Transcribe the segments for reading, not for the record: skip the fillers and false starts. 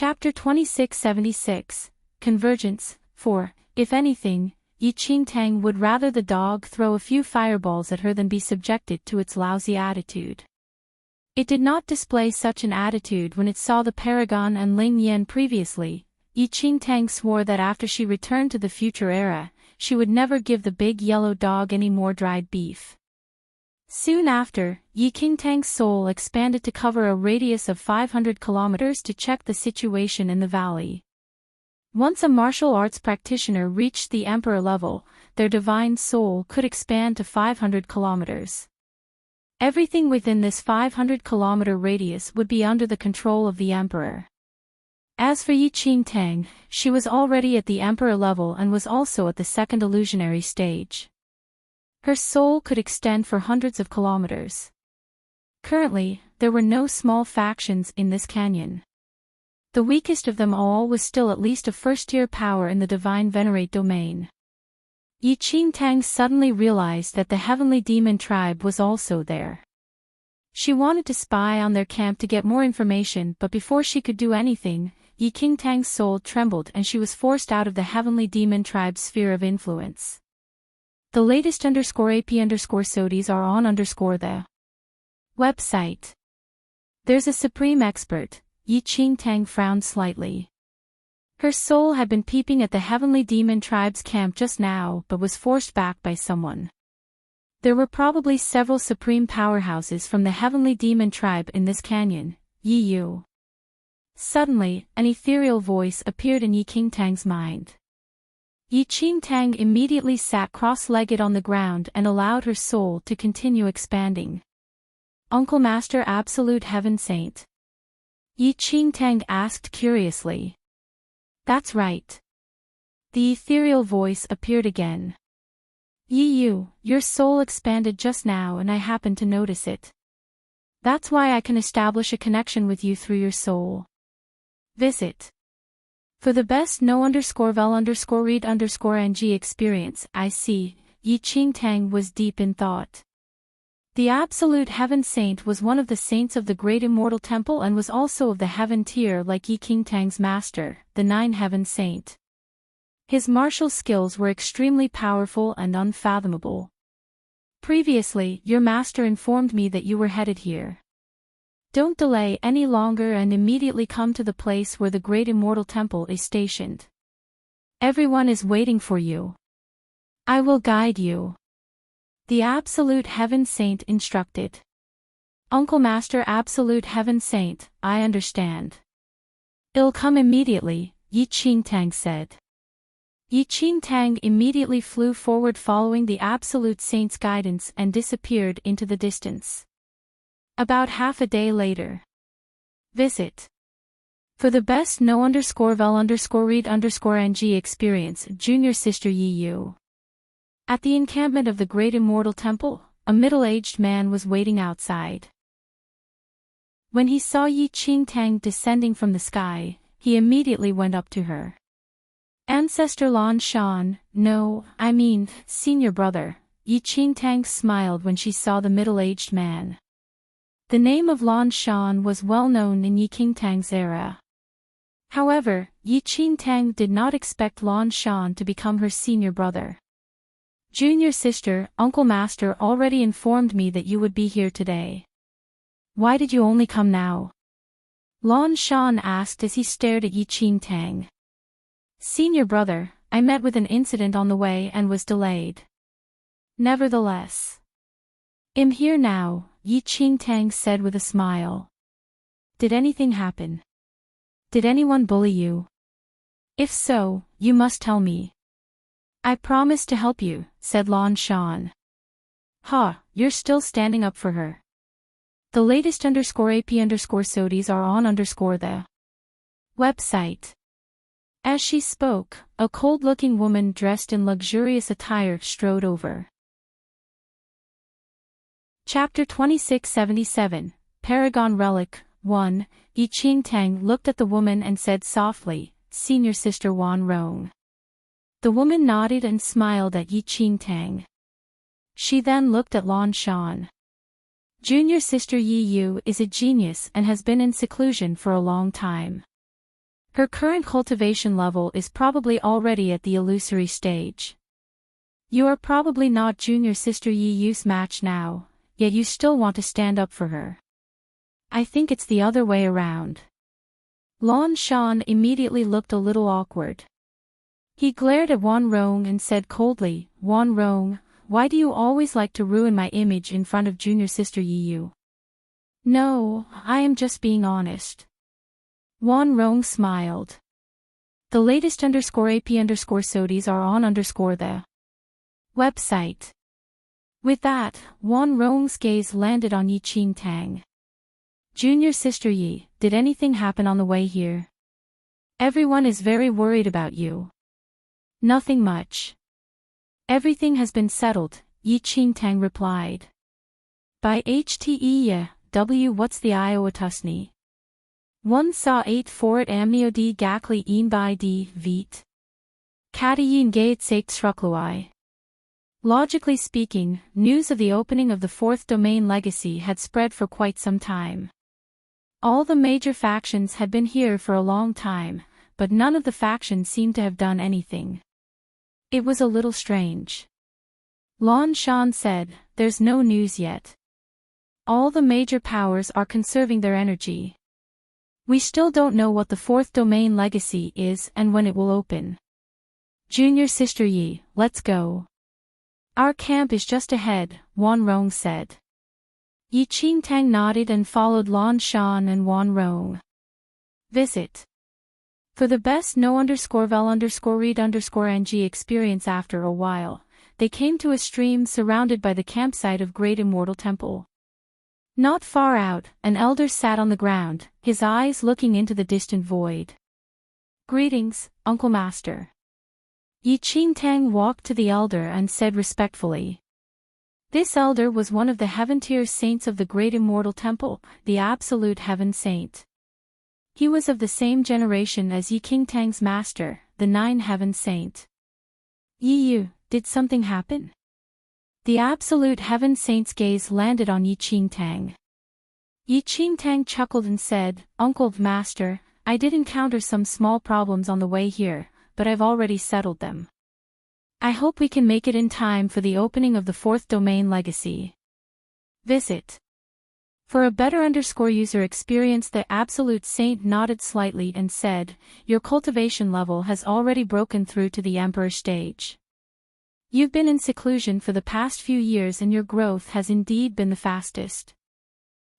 Chapter 2676, Convergence. 4. If anything, Enchanting would rather the dog throw a few fireballs at her than be subjected to its lousy attitude. It did not display such an attitude when it saw the Paragon and Ling Yan previously. Enchanting swore that after she returned to the future era, she would never give the big yellow dog any more dried beef. Soon after, Enchanting's soul expanded to cover a radius of 500 kilometers to check the situation in the valley. Once a martial arts practitioner reached the emperor level, their divine soul could expand to 500 kilometers. Everything within this 500-kilometer radius would be under the control of the emperor. As for Enchanting, she was already at the emperor level and was also at the second illusionary stage. Her soul could extend for hundreds of kilometers. Currently, there were no small factions in this canyon. The weakest of them all was still at least a first-tier power in the divine venerate domain. Enchanting suddenly realized that the heavenly demon tribe was also there. She wanted to spy on their camp to get more information, but before she could do anything, Enchanting's soul trembled and she was forced out of the heavenly demon tribe's sphere of influence. The latest _AP_SODIs are on _the website. There's a supreme expert. Enchanting frowned slightly. Her soul had been peeping at the heavenly demon tribe's camp just now but was forced back by someone. There were probably several supreme powerhouses from the heavenly demon tribe in this canyon. Yu. Suddenly, an ethereal voice appeared in Enchanting's mind. Enchanting immediately sat cross-legged on the ground and allowed her soul to continue expanding. Uncle Master Absolute Heaven Saint? Enchanting asked curiously. That's right. The ethereal voice appeared again. Yu, your soul expanded just now and I happened to notice it. That's why I can establish a connection with you through your soul. Visit. For the best no_vel_read_ng experience, I see. Enchanting was deep in thought. The Absolute Heaven Saint was one of the saints of the Great Immortal Temple and was also of the Heaven tier like Enchanting's master, the Nine Heaven Saint. His martial skills were extremely powerful and unfathomable. Previously, your master informed me that you were headed here. Don't delay any longer and immediately come to the place where the Great Immortal Temple is stationed. Everyone is waiting for you. I will guide you. The Absolute Heaven Saint instructed. Uncle Master Absolute Heaven Saint, I understand. I'll come immediately, Enchanting said. Enchanting immediately flew forward following the Absolute Saint's guidance and disappeared into the distance. About half a day later. Visit. For the best no_vel_read_ng experience, Junior Sister Yu. At the encampment of the Great Immortal Temple, a middle-aged man was waiting outside. When he saw Enchanting descending from the sky, he immediately went up to her. Ancestor Lan Shan, no, I mean, senior brother. Enchanting smiled when she saw the middle-aged man. The name of Lan Shan was well known in Enchanting's era. However, Enchanting did not expect Lan Shan to become her senior brother. Junior sister, Uncle Master already informed me that you would be here today. Why did you only come now? Lan Shan asked as he stared at Enchanting. Senior brother, I met with an incident on the way and was delayed. Nevertheless. I'm here now, Enchanting said with a smile. Did anything happen? Did anyone bully you? If so, you must tell me. I promise to help you, said Lan Shan. You're still standing up for her. The latest _AP_SODIs are on _the website. As she spoke, a cold-looking woman dressed in luxurious attire strode over. Chapter 2677, Paragon Relic. 1. Enchanting looked at the woman and said softly, Senior Sister Wan Rong. The woman nodded and smiled at Enchanting. She then looked at Lan Shan. Junior Sister Yu is a genius and has been in seclusion for a long time. Her current cultivation level is probably already at the illusory stage. You are probably not junior sister Yi Yu's match now, yet you still want to stand up for her. I think it's the other way around. Lan Shan immediately looked a little awkward. He glared at Wan Rong and said coldly, Wan Rong, why do you always like to ruin my image in front of junior sister Yi Yu? No, I am just being honest. Wan Rong smiled. The latest _AP_SODIs are on the website. With that, Wan Rong's gaze landed on Yi Qingtang. Junior sister Yi, did anything happen on the way here? Everyone is very worried about you. Nothing much. Everything has been settled, Yi Qingtang replied. By HTEW what's the Iowa Tusney? 1 saw 8 for it amnio d gakli een by d vit. Katayin gate sake srukluai. Logically speaking, news of the opening of the fourth domain legacy had spread for quite some time. All the major factions had been here for a long time, but none of the factions seemed to have done anything. It was a little strange. Lan Shan said, there's no news yet. All the major powers are conserving their energy. We still don't know what the fourth domain legacy is and when it will open. Junior sister Yi, let's go. Our camp is just ahead, Wan Rong said. Yi Qingtang nodded and followed Lan Shan and Wan Rong. Visit. For the best no_vel_read_ng experience after a while, they came to a stream surrounded by the campsite of Great Immortal Temple. Not far out, an elder sat on the ground, his eyes looking into the distant void. Greetings, Uncle Master. Yi Qingtang walked to the elder and said respectfully. This elder was one of the Heaven-tier saints of the Great Immortal Temple, the Absolute Heaven Saint. He was of the same generation as Yi Qingtang's master, the Nine Heaven Saint. Yi Yu, did something happen? The Absolute Heaven Saint's gaze landed on Yi Qingtang. Yi Qingtang chuckled and said, Uncle Master, I did encounter some small problems on the way here, but I've already settled them. I hope we can make it in time for the opening of the fourth domain legacy. Visit. For a better user experience, the Absolute Saint nodded slightly and said, your cultivation level has already broken through to the Emperor stage. You've been in seclusion for the past few years and your growth has indeed been the fastest.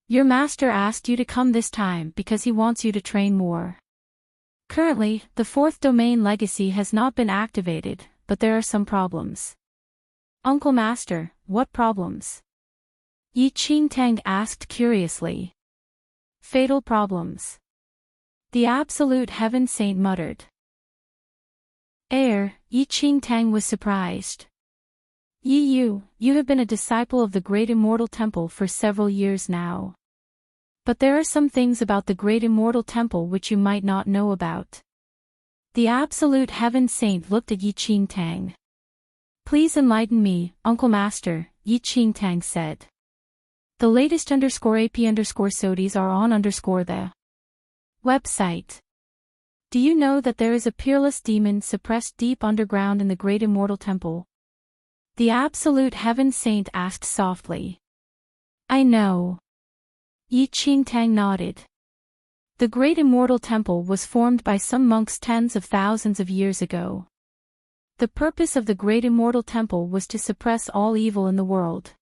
Your master asked you to come this time because he wants you to train more. Currently, the fourth domain legacy has not been activated, but there are some problems. Uncle Master, what problems? Yi Qingtang asked curiously. Fatal problems. The Absolute Heaven Saint muttered. Yi Qingtang was surprised. Yi Yu, you have been a disciple of the Great Immortal Temple for several years now. But there are some things about the Great Immortal Temple which you might not know about. The Absolute Heaven Saint looked at Yi Qingtang. Please enlighten me, Uncle Master, Yi Qingtang said. The latest _AP_SODIs are on the website. Do you know that there is a peerless demon suppressed deep underground in the Great Immortal Temple? The Absolute Heaven Saint asked softly. I know. Yi Qingtang nodded. The Great Immortal Temple was formed by some monks tens of thousands of years ago. The purpose of the Great Immortal Temple was to suppress all evil in the world.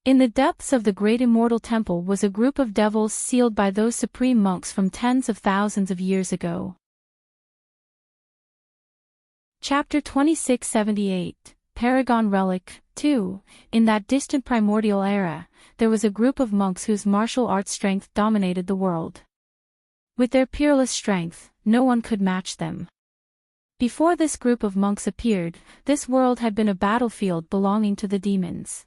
In the depths of the Great Immortal Temple was a group of devils sealed by those supreme monks from tens of thousands of years ago. Chapter 2678, Paragon Relic, 2. In that distant primordial era, there was a group of monks whose martial arts strength dominated the world. With their peerless strength, no one could match them. Before this group of monks appeared, this world had been a battlefield belonging to the demons.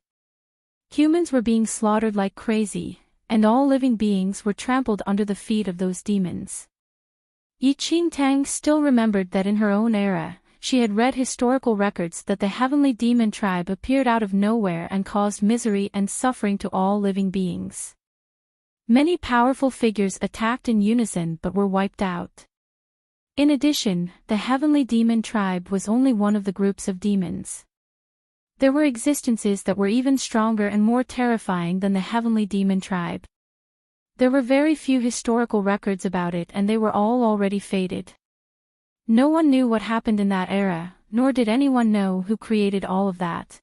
Humans were being slaughtered like crazy, and all living beings were trampled under the feet of those demons. Yi Qingtang still remembered that in her own era, she had read historical records that the heavenly demon tribe appeared out of nowhere and caused misery and suffering to all living beings. Many powerful figures attacked in unison but were wiped out. In addition, the Heavenly Demon Tribe was only one of the groups of demons. There were existences that were even stronger and more terrifying than the Heavenly Demon Tribe. There were very few historical records about it, and they were all already faded. No one knew what happened in that era, nor did anyone know who created all of that.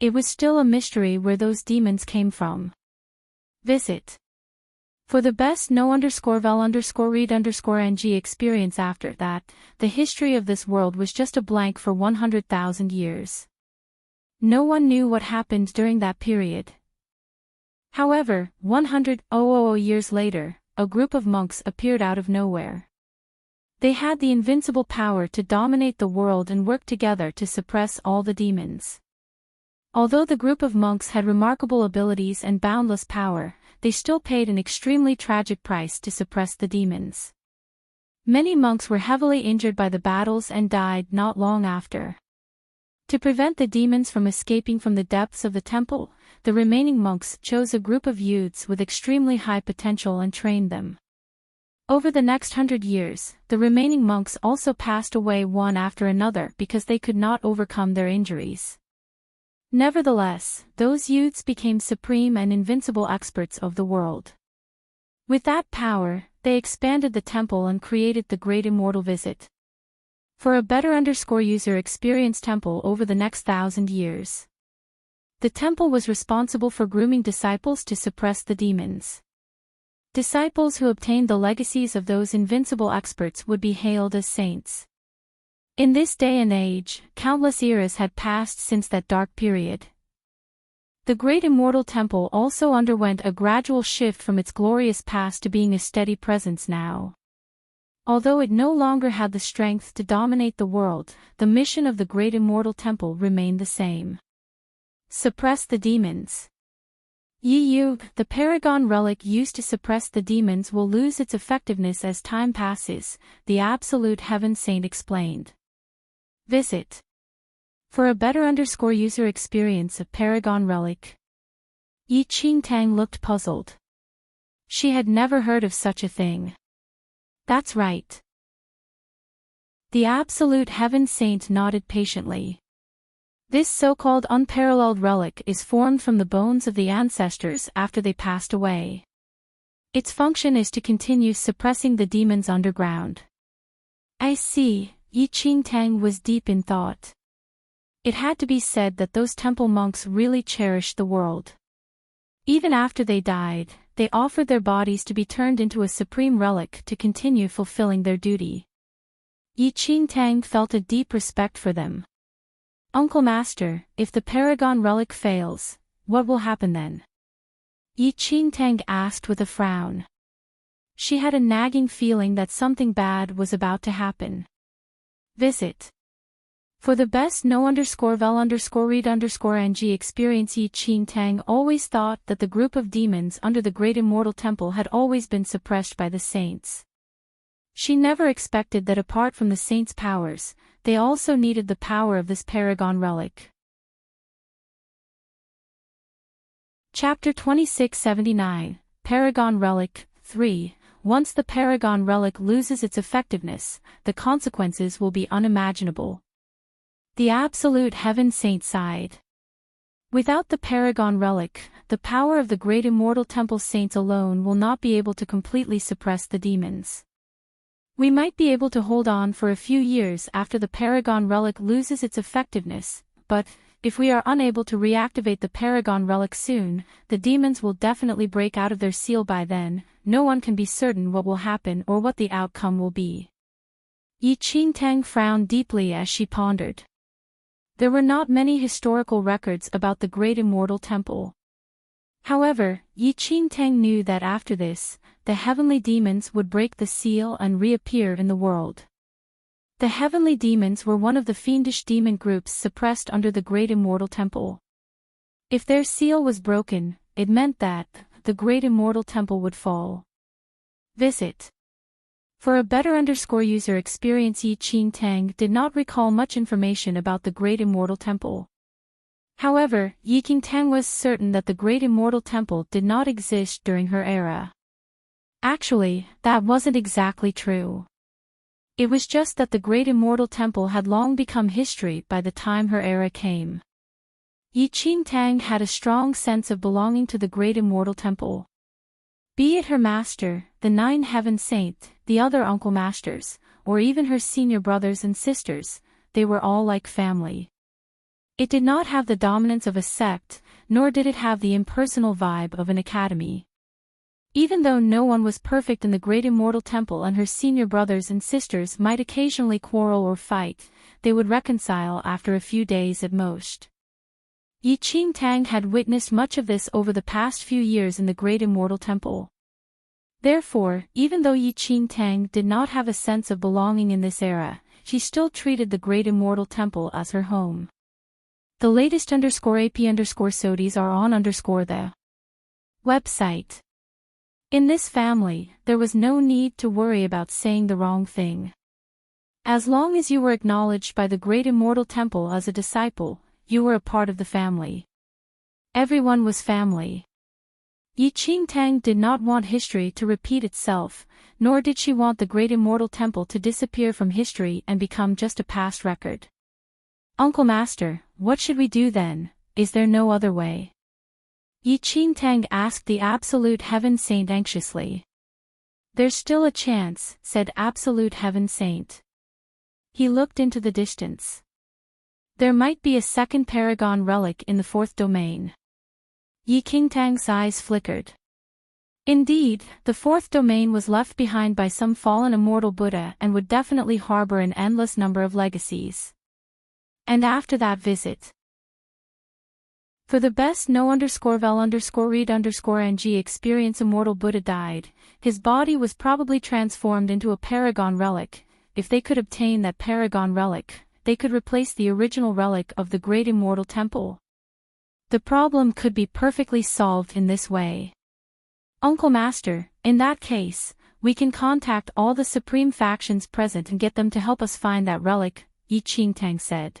It was still a mystery where those demons came from. Visit. For the best no_vel_read_ng experience after that, the history of this world was just a blank for 100,000 years. No one knew what happened during that period. However, 100,000 years later, a group of monks appeared out of nowhere. They had the invincible power to dominate the world and work together to suppress all the demons. Although the group of monks had remarkable abilities and boundless power, they still paid an extremely tragic price to suppress the demons. Many monks were heavily injured by the battles and died not long after. To prevent the demons from escaping from the depths of the temple, the remaining monks chose a group of youths with extremely high potential and trained them. Over the next 100 years, the remaining monks also passed away one after another because they could not overcome their injuries. Nevertheless, those youths became supreme and invincible experts of the world. With that power, they expanded the temple and created the Great Immortal Visit. For a better user experience temple over the next 1,000 years. The temple was responsible for grooming disciples to suppress the demons. Disciples who obtained the legacies of those invincible experts would be hailed as saints. In this day and age, countless eras had passed since that dark period. The Great Immortal Temple also underwent a gradual shift from its glorious past to being a steady presence now. Although it no longer had the strength to dominate the world, the mission of the Great Immortal Temple remained the same. Suppress the demons. The Paragon Relic used to suppress the demons will lose its effectiveness as time passes, the Absolute Heaven Saint explained. Visit. For a better user experience of Paragon Relic. Enchanting looked puzzled. She had never heard of such a thing. That's right. The Absolute Heaven Saint nodded patiently. This so-called unparalleled relic is formed from the bones of the ancestors after they passed away. Its function is to continue suppressing the demons underground. I see, Enchanting was deep in thought. It had to be said that those temple monks really cherished the world. Even after they died, they offered their bodies to be turned into a supreme relic to continue fulfilling their duty. Enchanting felt a deep respect for them. Uncle Master, if the Paragon Relic fails, what will happen then? Enchanting asked with a frown. She had a nagging feeling that something bad was about to happen. Visit. For the best no_vel_read_ng experience, Enchanting always thought that the group of demons under the Great Immortal Temple had always been suppressed by the saints. She never expected that apart from the saints' powers, they also needed the power of this Paragon Relic. Chapter 2679, Paragon Relic, 3. Once the Paragon Relic loses its effectiveness, the consequences will be unimaginable. The Absolute Heaven Saint sighed. Without the Paragon Relic, the power of the Great Immortal Temple saints alone will not be able to completely suppress the demons. We might be able to hold on for a few years after the Paragon Relic loses its effectiveness, but, if we are unable to reactivate the Paragon Relic soon, the demons will definitely break out of their seal by then. No one can be certain what will happen or what the outcome will be. Enchanting frowned deeply as she pondered. There were not many historical records about the Great Immortal Temple. However, Enchanting knew that after this, the heavenly demons would break the seal and reappear in the world. The heavenly demons were one of the fiendish demon groups suppressed under the Great Immortal Temple. If their seal was broken, it meant that the Great Immortal Temple would fall. Visit. For a better user experience, Enchanting did not recall much information about the Great Immortal Temple. However, Enchanting was certain that the Great Immortal Temple did not exist during her era. Actually, that wasn't exactly true. It was just that the great immortal temple had long become history by the time her era came. Enchanting had a strong sense of belonging to the great immortal temple. Be it her master, the Nine Heaven Saint, the other uncle masters, or even her senior brothers and sisters, they were all like family. It did not have the dominance of a sect, nor did it have the impersonal vibe of an academy. Even though no one was perfect in the great immortal temple and her senior brothers and sisters might occasionally quarrel or fight, they would reconcile after a few days at most. Enchanting had witnessed much of this over the past few years in the great immortal temple. Therefore, even though Enchanting did not have a sense of belonging in this era, she still treated the great immortal temple as her home. The latest _AP_SODIES are on the website. In this family, there was no need to worry about saying the wrong thing. As long as you were acknowledged by the great immortal temple as a disciple, you were a part of the family. Everyone was family. Enchanting did not want history to repeat itself, nor did she want the great immortal temple to disappear from history and become just a past record. Uncle Master, what should we do then? Is there no other way? Enchanting asked the Absolute Heaven Saint anxiously. There's still a chance, said Absolute Heaven Saint. He looked into the distance. There might be a second paragon relic in the fourth domain. Enchanting's eyes flickered. Indeed, the fourth domain was left behind by some fallen immortal Buddha and would definitely harbor an endless number of legacies. And after that visit, for the best no_vel_read_ng experience immortal Buddha died, his body was probably transformed into a paragon relic. If they could obtain that paragon relic, they could replace the original relic of the great immortal temple. The problem could be perfectly solved in this way. Uncle Master, in that case, we can contact all the supreme factions present and get them to help us find that relic, Enchanting said.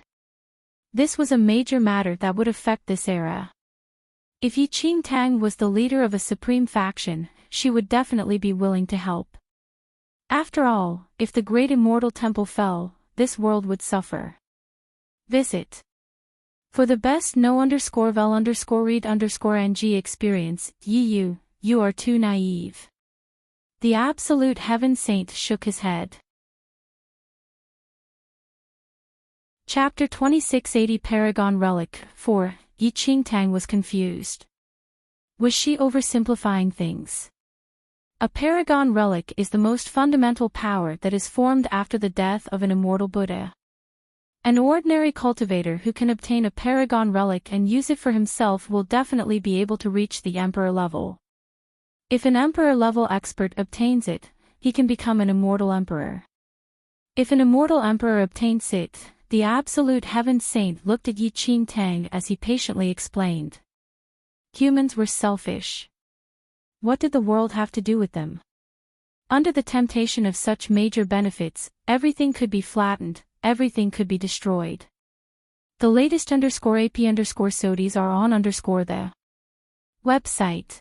This was a major matter that would affect this era. If Enchanting was the leader of a supreme faction, she would definitely be willing to help. After all, if the great immortal temple fell, this world would suffer. Visit. For the best no_vel_read_ng experience, you are too naive. The Absolute Heaven Saint shook his head. Chapter 2680 Paragon Relic 4. Enchanting was confused. Was she oversimplifying things? A paragon relic is the most fundamental power that is formed after the death of an immortal Buddha. An ordinary cultivator who can obtain a paragon relic and use it for himself will definitely be able to reach the emperor level. If an emperor level expert obtains it, he can become an immortal emperor. If an immortal emperor obtains it, the Absolute Heaven Saint looked at Enchanting as he patiently explained. Humans were selfish. What did the world have to do with them? Under the temptation of such major benefits, everything could be flattened, everything could be destroyed. The latest _AP_SODIES are on the website.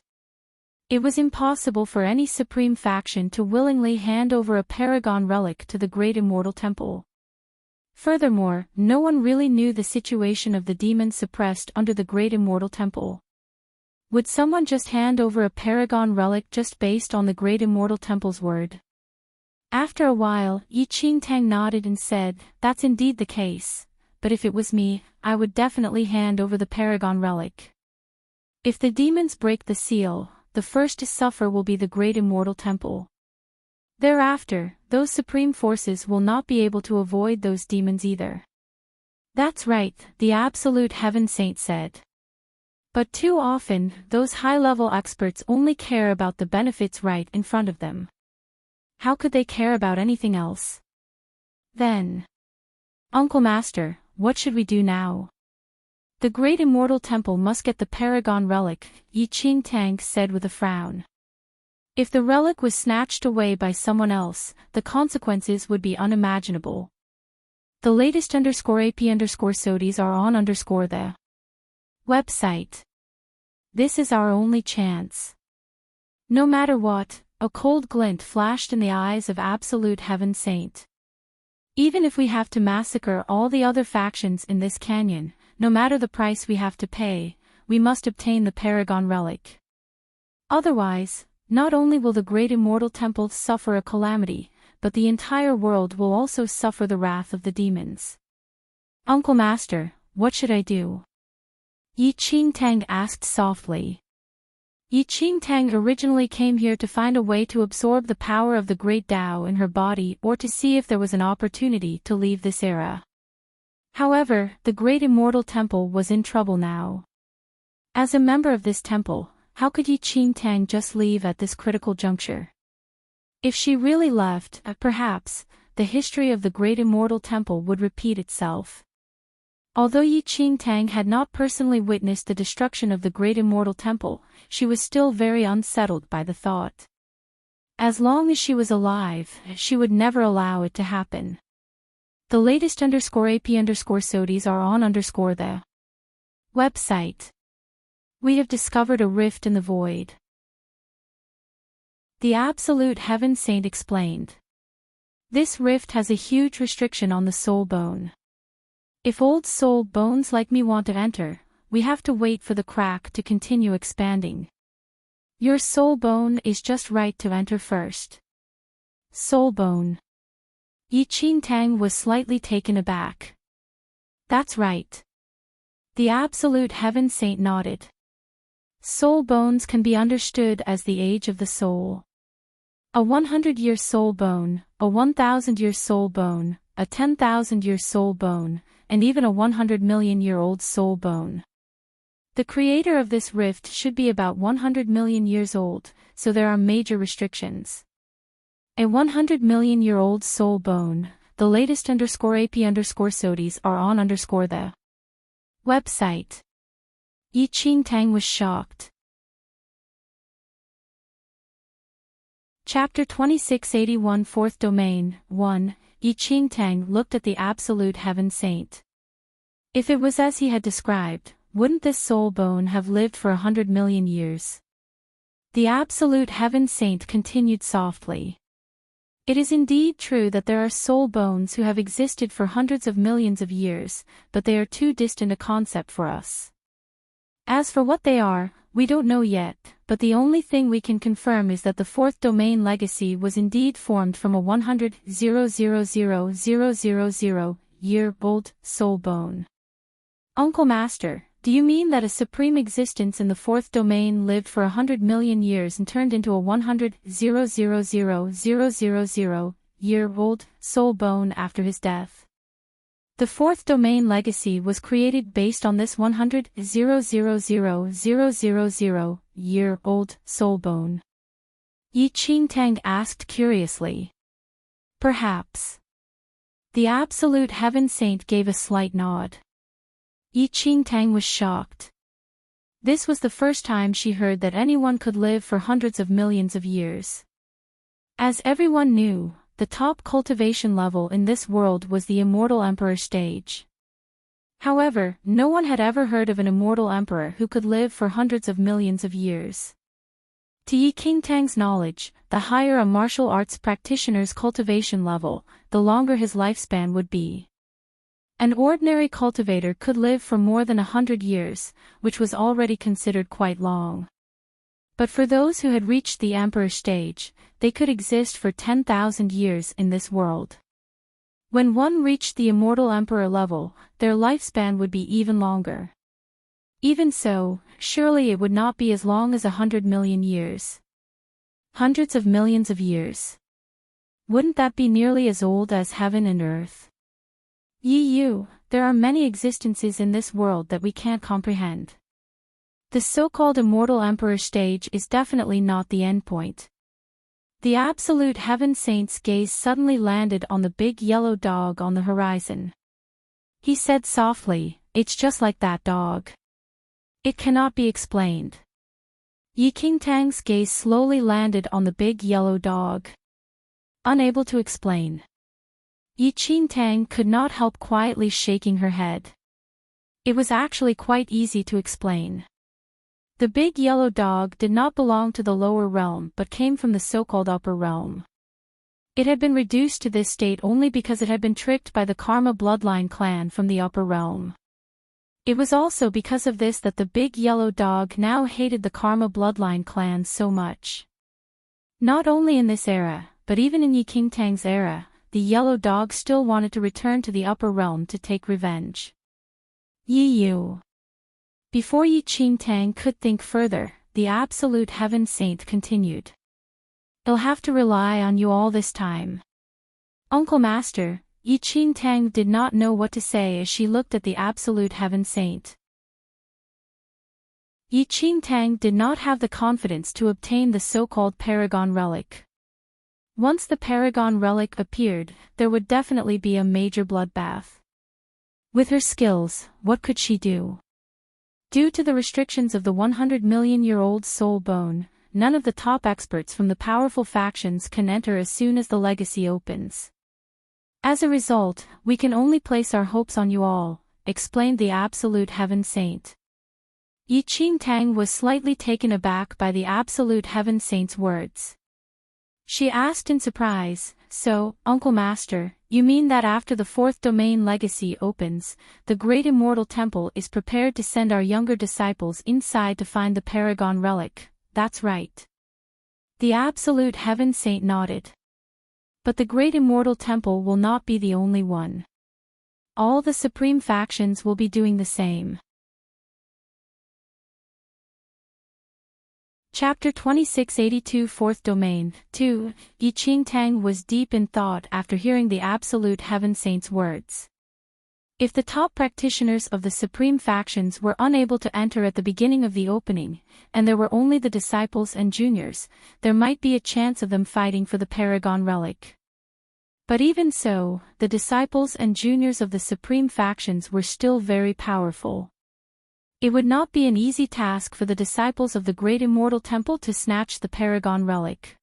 It was impossible for any supreme faction to willingly hand over a paragon relic to the great immortal temple. Furthermore, no one really knew the situation of the demons suppressed under the great immortal temple. Would someone just hand over a paragon relic just based on the great immortal temple's word? After a while, Enchanting nodded and said, "That's indeed the case, but if it was me, I would definitely hand over the paragon relic. If the demons break the seal, the first to suffer will be the great immortal temple. Thereafter, those supreme forces will not be able to avoid those demons either." "That's right," the Absolute Heaven Saint said. But too often, those high-level experts only care about the benefits right in front of them. How could they care about anything else? Then, Uncle Master, what should we do now? The great immortal temple must get the paragon relic, Enchanting said with a frown. If the relic was snatched away by someone else, the consequences would be unimaginable. The latest _AP_SODIES are on the website. This is our only chance. No matter what, a cold glint flashed in the eyes of Absolute Heaven Saint. Even if we have to massacre all the other factions in this canyon, no matter the price we have to pay, we must obtain the Paragon Relic. Otherwise, not only will the great immortal temple suffer a calamity, but the entire world will also suffer the wrath of the demons. Uncle Master, what should I do? Enchanting asked softly. Enchanting originally came here to find a way to absorb the power of the great Tao in her body or to see if there was an opportunity to leave this era. However, the great immortal temple was in trouble now. As a member of this temple, how could Enchanting just leave at this critical juncture? If she really left, perhaps, the history of the great immortal temple would repeat itself. Although Enchanting had not personally witnessed the destruction of the great immortal temple, she was still very unsettled by the thought. As long as she was alive, she would never allow it to happen. The latest _AP_SODIES are on the website. We have discovered a rift in the void. The Absolute Heaven Saint explained. This rift has a huge restriction on the soul bone. If old soul bones like me want to enter, we have to wait for the crack to continue expanding. Your soul bone is just right to enter first. Soul bone. Enchanting was slightly taken aback. That's right. The Absolute Heaven Saint nodded. Soul bones can be understood as the age of the soul. A 100-year soul bone, a 1,000-year soul bone, a 10,000-year soul bone, and even a 100-million-year-old soul bone. The creator of this rift should be about 100 million years old, so there are major restrictions. A 100-million-year-old soul bone, the latest _AP_SODIES are on the website. Enchanting was shocked. Chapter 2681 Fourth Domain 1. Enchanting looked at the Absolute Heaven Saint. If it was as he had described, wouldn't this soul bone have lived for 100 million years? The Absolute Heaven Saint continued softly. It is indeed true that there are soul bones who have existed for hundreds of millions of years, but they are too distant a concept for us. As for what they are, we don't know yet, but the only thing we can confirm is that the fourth domain legacy was indeed formed from a 100,000,000-year-old soul bone. Uncle Master, do you mean that a supreme existence in the fourth domain lived for 100 million years and turned into a 100,000,000-year-old soul bone after his death? The fourth domain legacy was created based on this 100,000,000-year-old soul bone. Enchanting asked curiously. Perhaps. The Absolute Heaven Saint gave a slight nod. Enchanting was shocked. This was the first time she heard that anyone could live for hundreds of millions of years. As everyone knew, the top cultivation level in this world was the Immortal Emperor stage. However, no one had ever heard of an Immortal Emperor who could live for hundreds of millions of years. To Enchanting's knowledge, the higher a martial arts practitioner's cultivation level, the longer his lifespan would be. An ordinary cultivator could live for more than 100 years, which was already considered quite long. But for those who had reached the Emperor stage, they could exist for 10,000 years in this world. When one reached the Immortal Emperor level, their lifespan would be even longer. Even so, surely it would not be as long as 100 million years. Hundreds of millions of years. Wouldn't that be nearly as old as heaven and earth? There are many existences in this world that we can't comprehend. The so-called Immortal Emperor stage is definitely not the endpoint. The Absolute Heaven Saint's gaze suddenly landed on the big yellow dog on the horizon. He said softly, "It's just like that dog. It cannot be explained." Enchanting's gaze slowly landed on the big yellow dog. Unable to explain. Enchanting could not help quietly shaking her head. It was actually quite easy to explain. The big yellow dog did not belong to the lower realm but came from the so-called upper realm. It had been reduced to this state only because it had been tricked by the Karma bloodline clan from the upper realm. It was also because of this that the big yellow dog now hated the Karma bloodline clan so much. Not only in this era, but even in Yi Qingtang's era, the yellow dog still wanted to return to the upper realm to take revenge. Yi Yu. Before Yi Qingtang could think further, the absolute heaven saint continued. I'll have to rely on you all this time. Uncle Master, Yi Qingtang did not know what to say as she looked at the absolute heaven saint. Yi Qingtang did not have the confidence to obtain the so-called Paragon Relic. Once the Paragon Relic appeared, there would definitely be a major bloodbath. With her skills, what could she do? Due to the restrictions of the 100-million-year-old soul bone, none of the top experts from the powerful factions can enter as soon as the legacy opens. As a result, we can only place our hopes on you all, explained the absolute heaven saint. Yi Qingtang was slightly taken aback by the absolute heaven saint's words. She asked in surprise, "So, Uncle Master, you mean that after the fourth domain legacy opens, the great immortal temple is prepared to send our younger disciples inside to find the Paragon Relic?" "That's right." The absolute heaven saint nodded. But the great immortal temple will not be the only one. All the supreme factions will be doing the same. Chapter 2682 Fourth Domain 2. Yi Qingtang was deep in thought after hearing the absolute heaven saint's words. If the top practitioners of the supreme factions were unable to enter at the beginning of the opening, and there were only the disciples and juniors, there might be a chance of them fighting for the Paragon Relic. But even so, the disciples and juniors of the supreme factions were still very powerful. It would not be an easy task for the disciples of the Great Immortal Temple to snatch the Paragon Relic.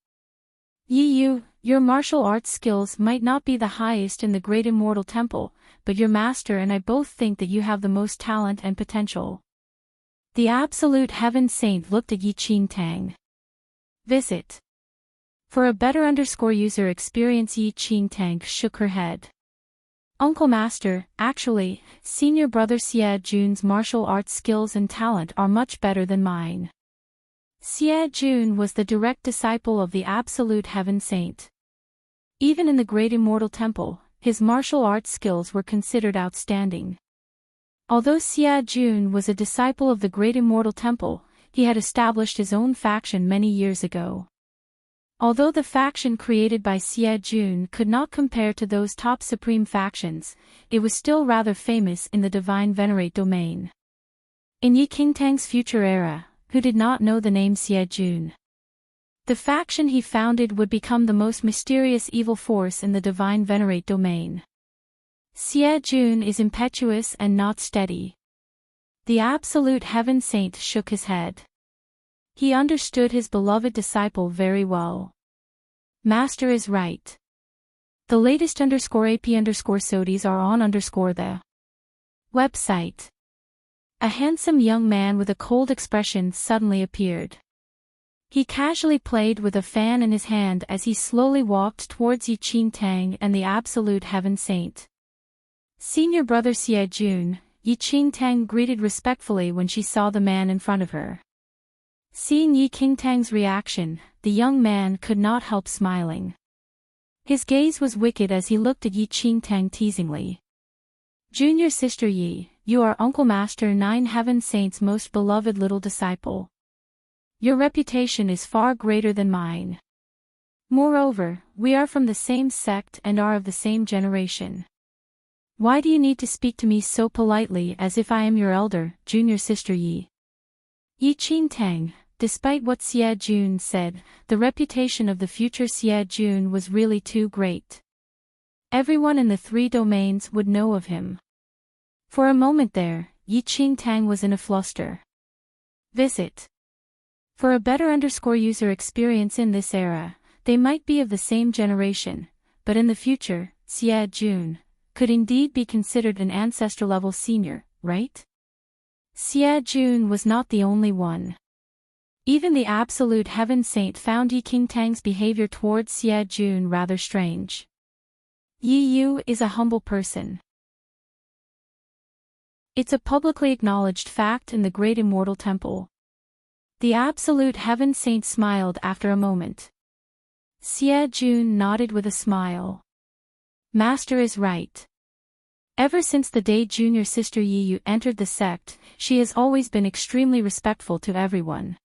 Yi Yu, your martial arts skills might not be the highest in the Great Immortal Temple, but your master and I both think that you have the most talent and potential. The absolute heaven saint looked at Yi Qingtang. Visit. For a better user experience, Yi Qingtang shook her head. Uncle Master, actually, senior brother Xie Jun's martial arts skills and talent are much better than mine. Xie Jun was the direct disciple of the absolute heaven saint. Even in the Great Immortal Temple, his martial arts skills were considered outstanding. Although Xie Jun was a disciple of the Great Immortal Temple, he had established his own faction many years ago. Although the faction created by Xie Jun could not compare to those top supreme factions, it was still rather famous in the Divine Venerate domain. In Yi Qingtang's future era, who did not know the name Xie Jun? The faction he founded would become the most mysterious evil force in the Divine Venerate domain. Xie Jun is impetuous and not steady. The absolute heaven saint shook his head. He understood his beloved disciple very well. Master is right. The latest _AP_SODIs are on the website. A handsome young man with a cold expression suddenly appeared. He casually played with a fan in his hand as he slowly walked towards Yi Qingtang and the absolute heaven saint. Senior brother Xie Jun, Yi Qingtang greeted respectfully when she saw the man in front of her. Seeing Yi Qingtang's reaction, the young man could not help smiling. His gaze was wicked as he looked at Yi Qingtang teasingly. Junior sister Yi, you are Uncle Master Nine Heaven Saint's most beloved little disciple. Your reputation is far greater than mine. Moreover, we are from the same sect and are of the same generation. Why do you need to speak to me so politely as if I am your elder, junior sister Yi? Yi Qingtang, despite what Xie Jun said, the reputation of the future Xie Jun was really too great. Everyone in the three domains would know of him. For a moment there, Yi Qingtang was in a fluster. Visit. For a better user experience in this era, they might be of the same generation, but in the future, Xie Jun could indeed be considered an ancestor-level senior, right? Xie Jun was not the only one. Even the absolute heaven saint found Yi Qingtang's behavior towards Xie Jun rather strange. Yi Yu is a humble person. It's a publicly acknowledged fact in the Great Immortal Temple. The absolute heaven saint smiled after a moment. Xie Jun nodded with a smile. Master is right. Ever since the day junior sister Yi Yu entered the sect, she has always been extremely respectful to everyone.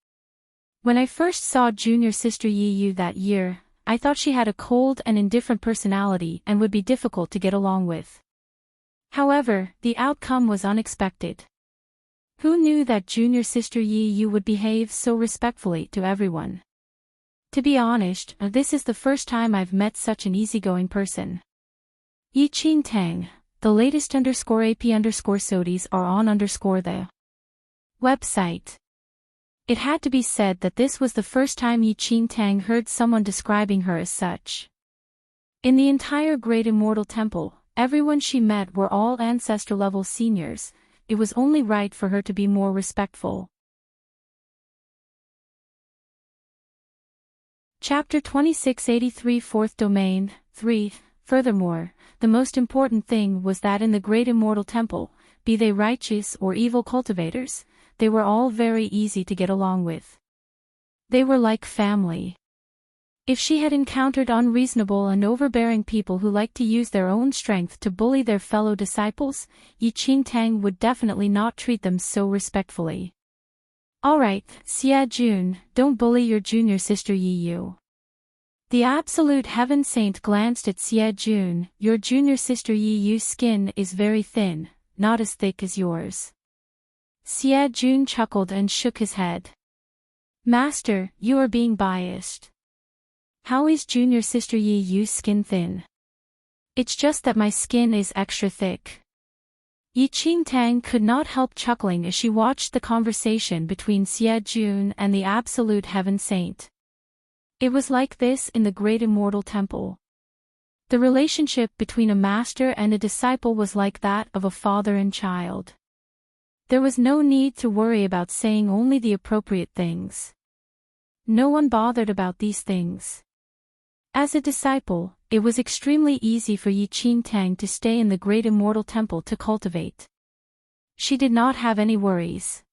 When I first saw junior sister Yi Yu that year, I thought she had a cold and indifferent personality and would be difficult to get along with. However, the outcome was unexpected. Who knew that junior sister Yi Yu would behave so respectfully to everyone? To be honest, this is the first time I've met such an easygoing person. Yi Qingtang, the latest _AP_SODIes are on _the website. It had to be said that this was the first time Yi Qingtang heard someone describing her as such. In the entire Great Immortal Temple, everyone she met were all ancestor-level seniors. It was only right for her to be more respectful. Chapter 2683 Fourth Domain 3. Furthermore, the most important thing was that in the Great Immortal Temple, be they righteous or evil cultivators, they were all very easy to get along with. They were like family. If she had encountered unreasonable and overbearing people who liked to use their own strength to bully their fellow disciples, Yi Qingtang would definitely not treat them so respectfully. Alright, Xie Jun, don't bully your junior sister Yi Yu. The absolute heaven saint glanced at Xie Jun. Your junior sister Yi Yu's skin is very thin, not as thick as yours. Xie Jun chuckled and shook his head. Master, you are being biased. How is junior sister Yi Yu's skin thin? It's just that my skin is extra thick. Yi Qingtang could not help chuckling as she watched the conversation between Xie Jun and the absolute heaven saint. It was like this in the Great Immortal Temple. The relationship between a master and a disciple was like that of a father and child. There was no need to worry about saying only the appropriate things. No one bothered about these things. As a disciple, it was extremely easy for Yi Qingtang to stay in the Great Immortal Temple to cultivate. She did not have any worries.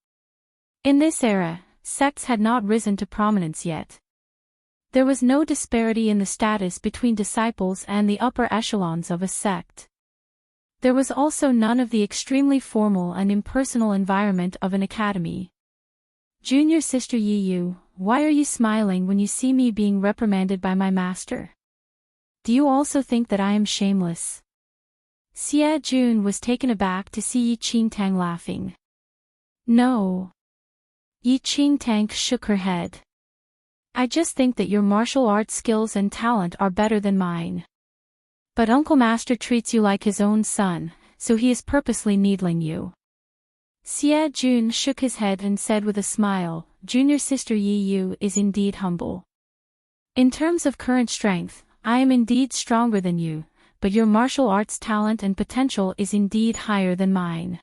In this era, sects had not risen to prominence yet. There was no disparity in the status between disciples and the upper echelons of a sect. There was also none of the extremely formal and impersonal environment of an academy. Junior sister Yi Yu, why are you smiling when you see me being reprimanded by my master? Do you also think that I am shameless? Xie Jun was taken aback to see Yi Qingtang laughing. No. Yi Qingtang shook her head. I just think that your martial arts skills and talent are better than mine. But Uncle Master treats you like his own son, so he is purposely needling you. Xie Jun shook his head and said with a smile, Junior sister Yi Yu is indeed humble. In terms of current strength, I am indeed stronger than you, but your martial arts talent and potential is indeed higher than mine.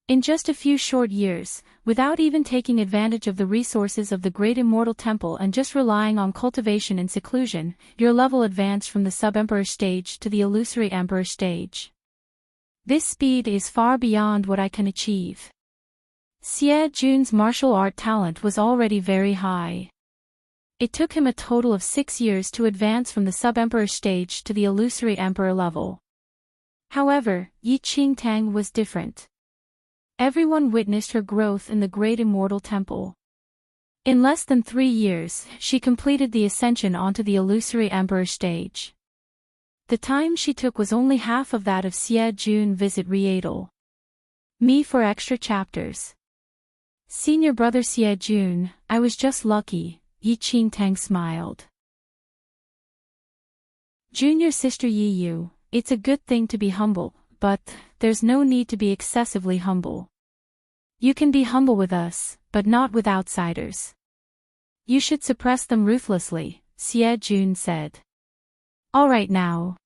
In just a few short years, without even taking advantage of the resources of the Great Immortal Temple and just relying on cultivation and seclusion, your level advanced from the sub-emperor stage to the illusory emperor stage. This speed is far beyond what I can achieve. Xie Jun's martial art talent was already very high. It took him a total of 6 years to advance from the sub-emperor stage to the illusory emperor level. However, Yi Qingtang was different. Everyone witnessed her growth in the Great Immortal Temple. In less than 3 years, she completed the ascension onto the illusory emperor stage. The time she took was only half of that of Xie Jun visit Rietal. Me for extra chapters. Senior brother Xie Jun, I was just lucky, Yi Qingtang smiled. Junior sister Yi Yu, it's a good thing to be humble, but there's no need to be excessively humble. You can be humble with us, but not with outsiders. You should suppress them ruthlessly, Xie Jun said. All right now.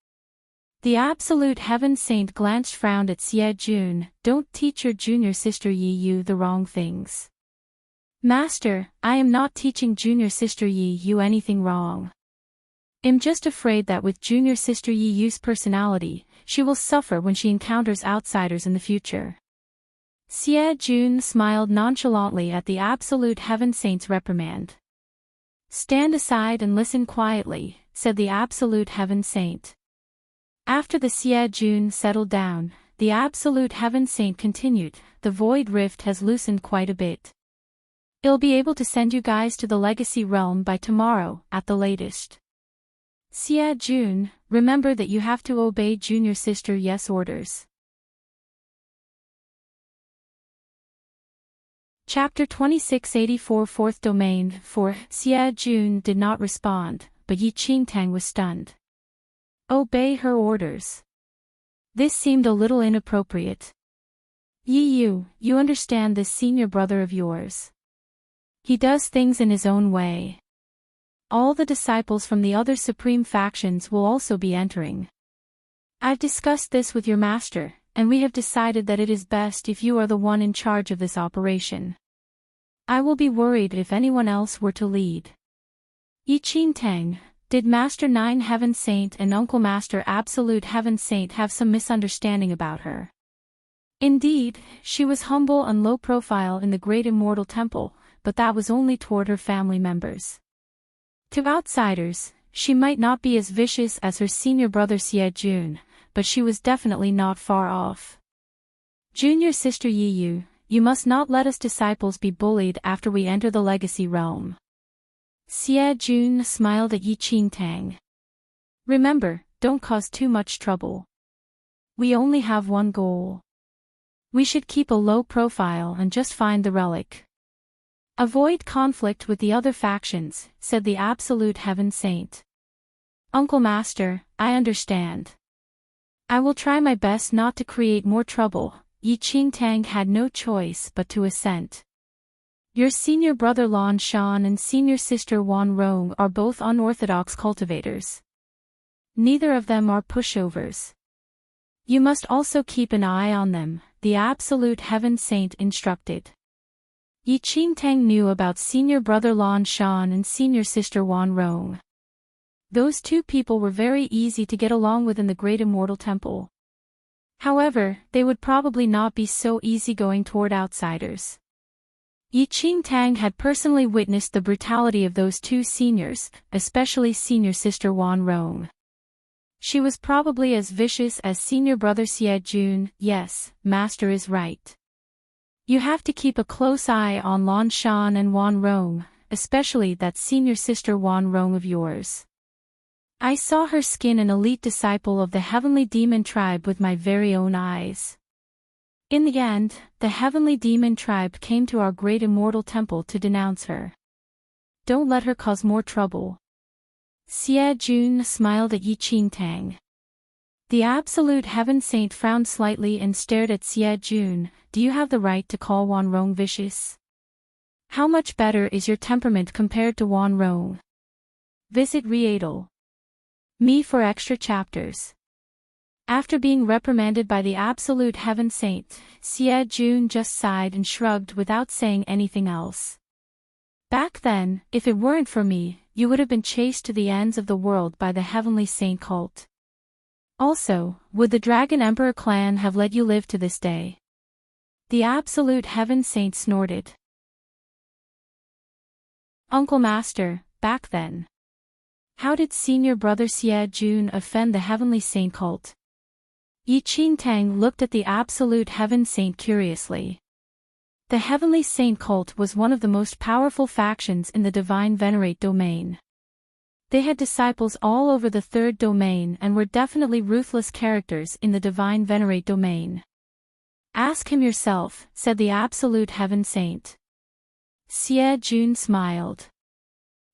The absolute heaven saint glanced frowned at Xie Jun, don't teach your junior sister Yi Yu the wrong things. Master, I am not teaching junior sister Yi Yu anything wrong. I'm just afraid that with junior sister Yi Yu's personality, she will suffer when she encounters outsiders in the future. Xie Jun smiled nonchalantly at the Absolute Heaven Saint's reprimand. Stand aside and listen quietly, said the Absolute Heaven Saint. After the Xie Jun settled down, the Absolute Heaven Saint continued, the Void Rift has loosened quite a bit. I'll be able to send you guys to the Legacy Realm by tomorrow, at the latest. Xie Jun, remember that you have to obey junior sister Yes orders. Chapter 2684 Fourth Domain 4 Xie Jun did not respond, but Yi Qingtang was stunned. Obey her orders. This seemed a little inappropriate. Yi Yu, you understand this senior brother of yours. He does things in his own way. All the disciples from the other supreme factions will also be entering. I've discussed this with your master, and we have decided that it is best if you are the one in charge of this operation. I will be worried if anyone else were to lead. Yi Qingtang, did Master Nine Heaven Saint and Uncle Master Absolute Heaven Saint have some misunderstanding about her? Indeed, she was humble and low profile in the Great Immortal Temple, but that was only toward her family members. To outsiders, she might not be as vicious as her senior brother Xie Jun, but she was definitely not far off. Junior sister Yi Yu, you must not let us disciples be bullied after we enter the Legacy Realm. Xie Jun smiled at Yi Qingtang. Remember, don't cause too much trouble. We only have one goal. We should keep a low profile and just find the relic. Avoid conflict with the other factions, said the Absolute Heaven Saint. Uncle Master, I understand. I will try my best not to create more trouble. Yi Qingtang had no choice but to assent. Your senior brother Lan Shan and senior sister Wan Rong are both unorthodox cultivators. Neither of them are pushovers. You must also keep an eye on them, the Absolute Heaven Saint instructed. Yi Qingtang knew about senior brother Lan Shan and senior sister Wan Rong. Those two people were very easy to get along with in the Great Immortal Temple. However, they would probably not be so easygoing toward outsiders. Yi Qingtang had personally witnessed the brutality of those two seniors, especially senior sister Wan Rong. She was probably as vicious as senior brother Xie Jun. Yes, Master is right. You have to keep a close eye on Lan Shan and Wan Rong, especially that senior sister Wan Rong of yours. I saw her skin an elite disciple of the Heavenly Demon Tribe with my very own eyes. In the end, the Heavenly Demon Tribe came to our Great Immortal Temple to denounce her. Don't let her cause more trouble. Xie Jun smiled at Yi Qingtang. The Absolute Heaven Saint frowned slightly and stared at Xie Jun. Do you have the right to call Wan Rong vicious? How much better is your temperament compared to Wan Rong? Visit Readle. Me for extra chapters. After being reprimanded by the Absolute Heaven Saint, Xie Jun just sighed and shrugged without saying anything else. Back then, if it weren't for me, you would have been chased to the ends of the world by the Heavenly Saint cult. Also, would the Dragon Emperor clan have let you live to this day? The Absolute Heaven Saint snorted. Uncle Master, back then. How did senior brother Xie Jun offend the Heavenly Saint cult? Yi Qingtang looked at the Absolute Heaven Saint curiously. The Heavenly Saint cult was one of the most powerful factions in the Divine Venerate domain. They had disciples all over the third domain and were definitely ruthless characters in the Divine Venerate domain. Ask him yourself, said the Absolute Heaven Saint. Xie Jun smiled.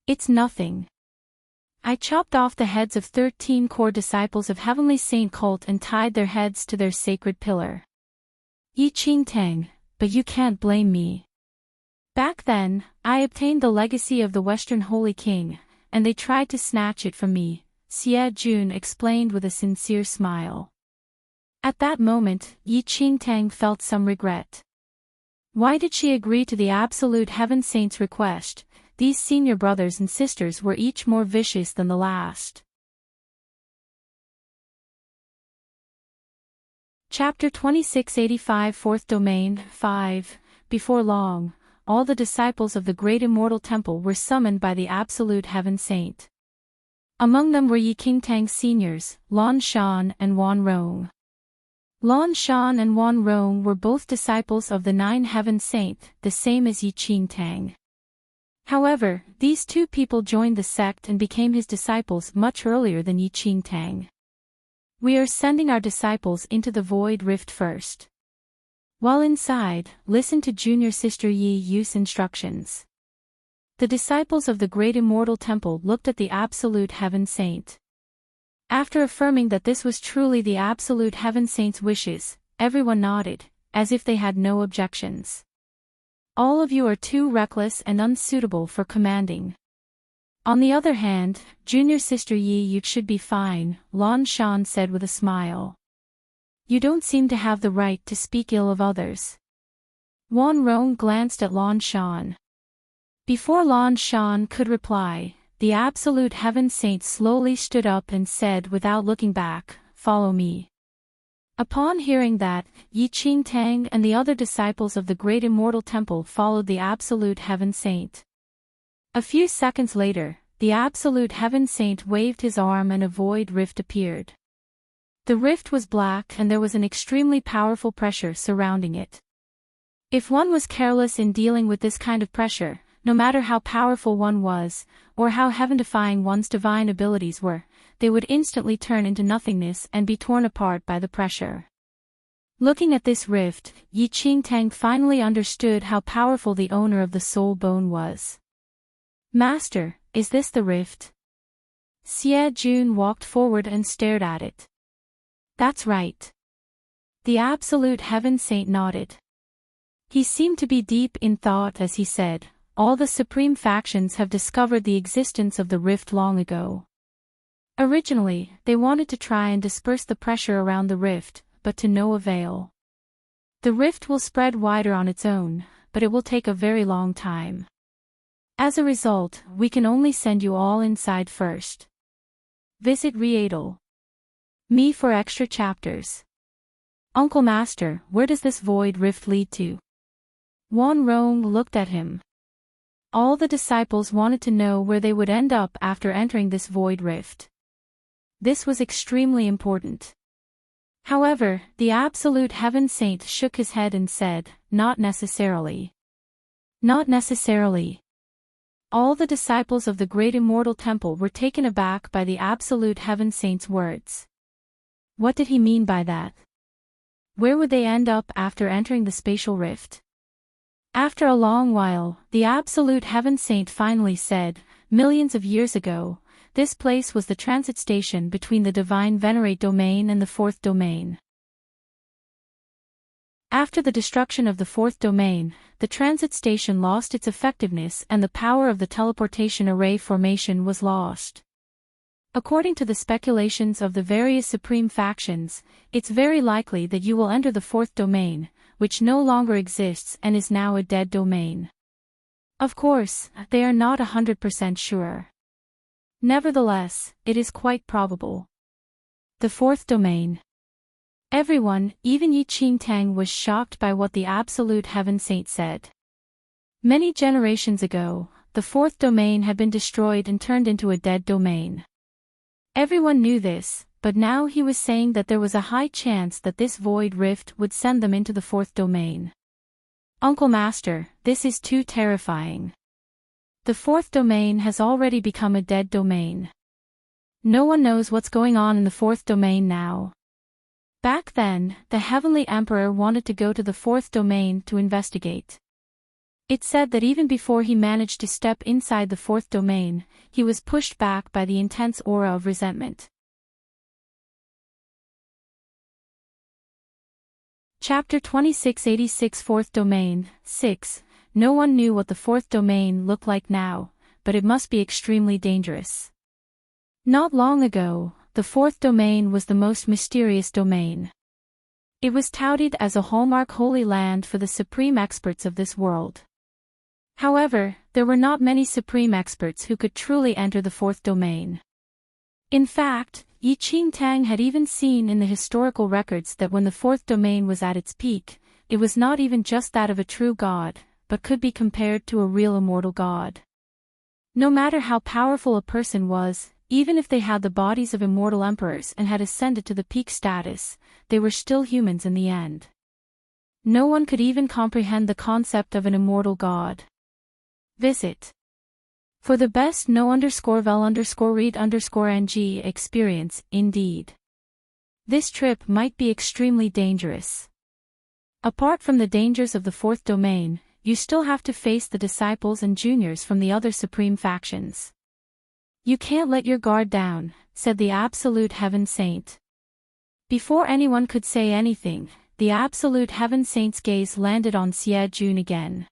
It's nothing. I chopped off the heads of 13 core disciples of Heavenly Saint cult and tied their heads to their sacred pillar. Yi Qingtang, but you can't blame me. Back then, I obtained the legacy of the Western Holy King, and they tried to snatch it from me, Xie Jun explained with a sincere smile. At that moment, Yi Qingtang felt some regret. Why did she agree to the Absolute Heaven Saint's request? These senior brothers and sisters were each more vicious than the last. Chapter 2685 Fourth Domain 5. Before long, all the disciples of the Great Immortal Temple were summoned by the Absolute Heaven Saint. Among them were Enchanting's seniors, Lan Shan and Wan Rong. Lan Shan and Wan Rong were both disciples of the Nine Heaven Saint, the same as Enchanting. However, these two people joined the sect and became his disciples much earlier than Enchanting. We are sending our disciples into the Void Rift first. While inside, listen to Junior Sister Yi Yu's instructions. The disciples of the Great Immortal Temple looked at the Absolute Heaven Saint. After affirming that this was truly the Absolute Heaven Saint's wishes, everyone nodded, as if they had no objections. All of you are too reckless and unsuitable for commanding. On the other hand, Junior Sister Yi Yu should be fine, Lan Shan said with a smile. You don't seem to have the right to speak ill of others. Wan Rong glanced at Lan Shan. Before Lan Shan could reply, the Absolute Heaven Saint slowly stood up and said without looking back, "Follow me." Upon hearing that, Enchanting and the other disciples of the Great Immortal Temple followed the Absolute Heaven Saint. A few seconds later, the Absolute Heaven Saint waved his arm and a void rift appeared. The rift was black and there was an extremely powerful pressure surrounding it. If one was careless in dealing with this kind of pressure, no matter how powerful one was, or how heaven-defying one's divine abilities were, they would instantly turn into nothingness and be torn apart by the pressure. Looking at this rift, Enchanting finally understood how powerful the owner of the soul bone was. Master, is this the rift? Xie Jun walked forward and stared at it. That's right. The Absolute Heaven Saint nodded. He seemed to be deep in thought as he said, all the supreme factions have discovered the existence of the rift long ago. Originally, they wanted to try and disperse the pressure around the rift, but to no avail. The rift will spread wider on its own, but it will take a very long time. As a result, we can only send you all inside first. Visit Readle. Me for extra chapters. Uncle Master, where does this void rift lead to? Wan Rong looked at him. All the disciples wanted to know where they would end up after entering this void rift. This was extremely important. However, the Absolute Heaven Saint shook his head and said, not necessarily. Not necessarily. All the disciples of the Great Immortal Temple were taken aback by the Absolute Heaven Saint's words. What did he mean by that? Where would they end up after entering the spatial rift? After a long while, the Absolute Heaven Saint finally said, millions of years ago, this place was the transit station between the Divine Venerate Domain and the Fourth Domain. After the destruction of the Fourth Domain, the transit station lost its effectiveness and the power of the teleportation array formation was lost. According to the speculations of the various supreme factions, it's very likely that you will enter the Fourth Domain, which no longer exists and is now a dead domain. Of course, they are not 100% sure. Nevertheless, it is quite probable. The Fourth Domain. Everyone, even Enchanting, was shocked by what the Absolute Heaven Saint said. Many generations ago, the Fourth Domain had been destroyed and turned into a dead domain. Everyone knew this, but now he was saying that there was a high chance that this void rift would send them into the Fourth Domain. Uncle Master, this is too terrifying. The Fourth Domain has already become a dead domain. No one knows what's going on in the Fourth Domain now. Back then, the Heavenly Emperor wanted to go to the Fourth Domain to investigate. It said that even before he managed to step inside the Fourth Domain, he was pushed back by the intense aura of resentment. Chapter 2686 Fourth Domain 6. No one knew what the Fourth Domain looked like now, but it must be extremely dangerous. Not long ago, the Fourth Domain was the most mysterious domain. It was touted as a hallmark holy land for the supreme experts of this world. However, there were not many supreme experts who could truly enter the fourth domain. In fact, Enchanting had even seen in the historical records that when the fourth domain was at its peak, it was not even just that of a true god, but could be compared to a real immortal god. No matter how powerful a person was, even if they had the bodies of immortal emperors and had ascended to the peak status, they were still humans in the end. No one could even comprehend the concept of an immortal god. Visit. For the best no_vel_read_ng experience, indeed. This trip might be extremely dangerous. Apart from the dangers of the fourth domain, you still have to face the disciples and juniors from the other supreme factions. You can't let your guard down, said the Absolute Heaven Saint. Before anyone could say anything, the Absolute Heaven Saint's gaze landed on Xie Jun again.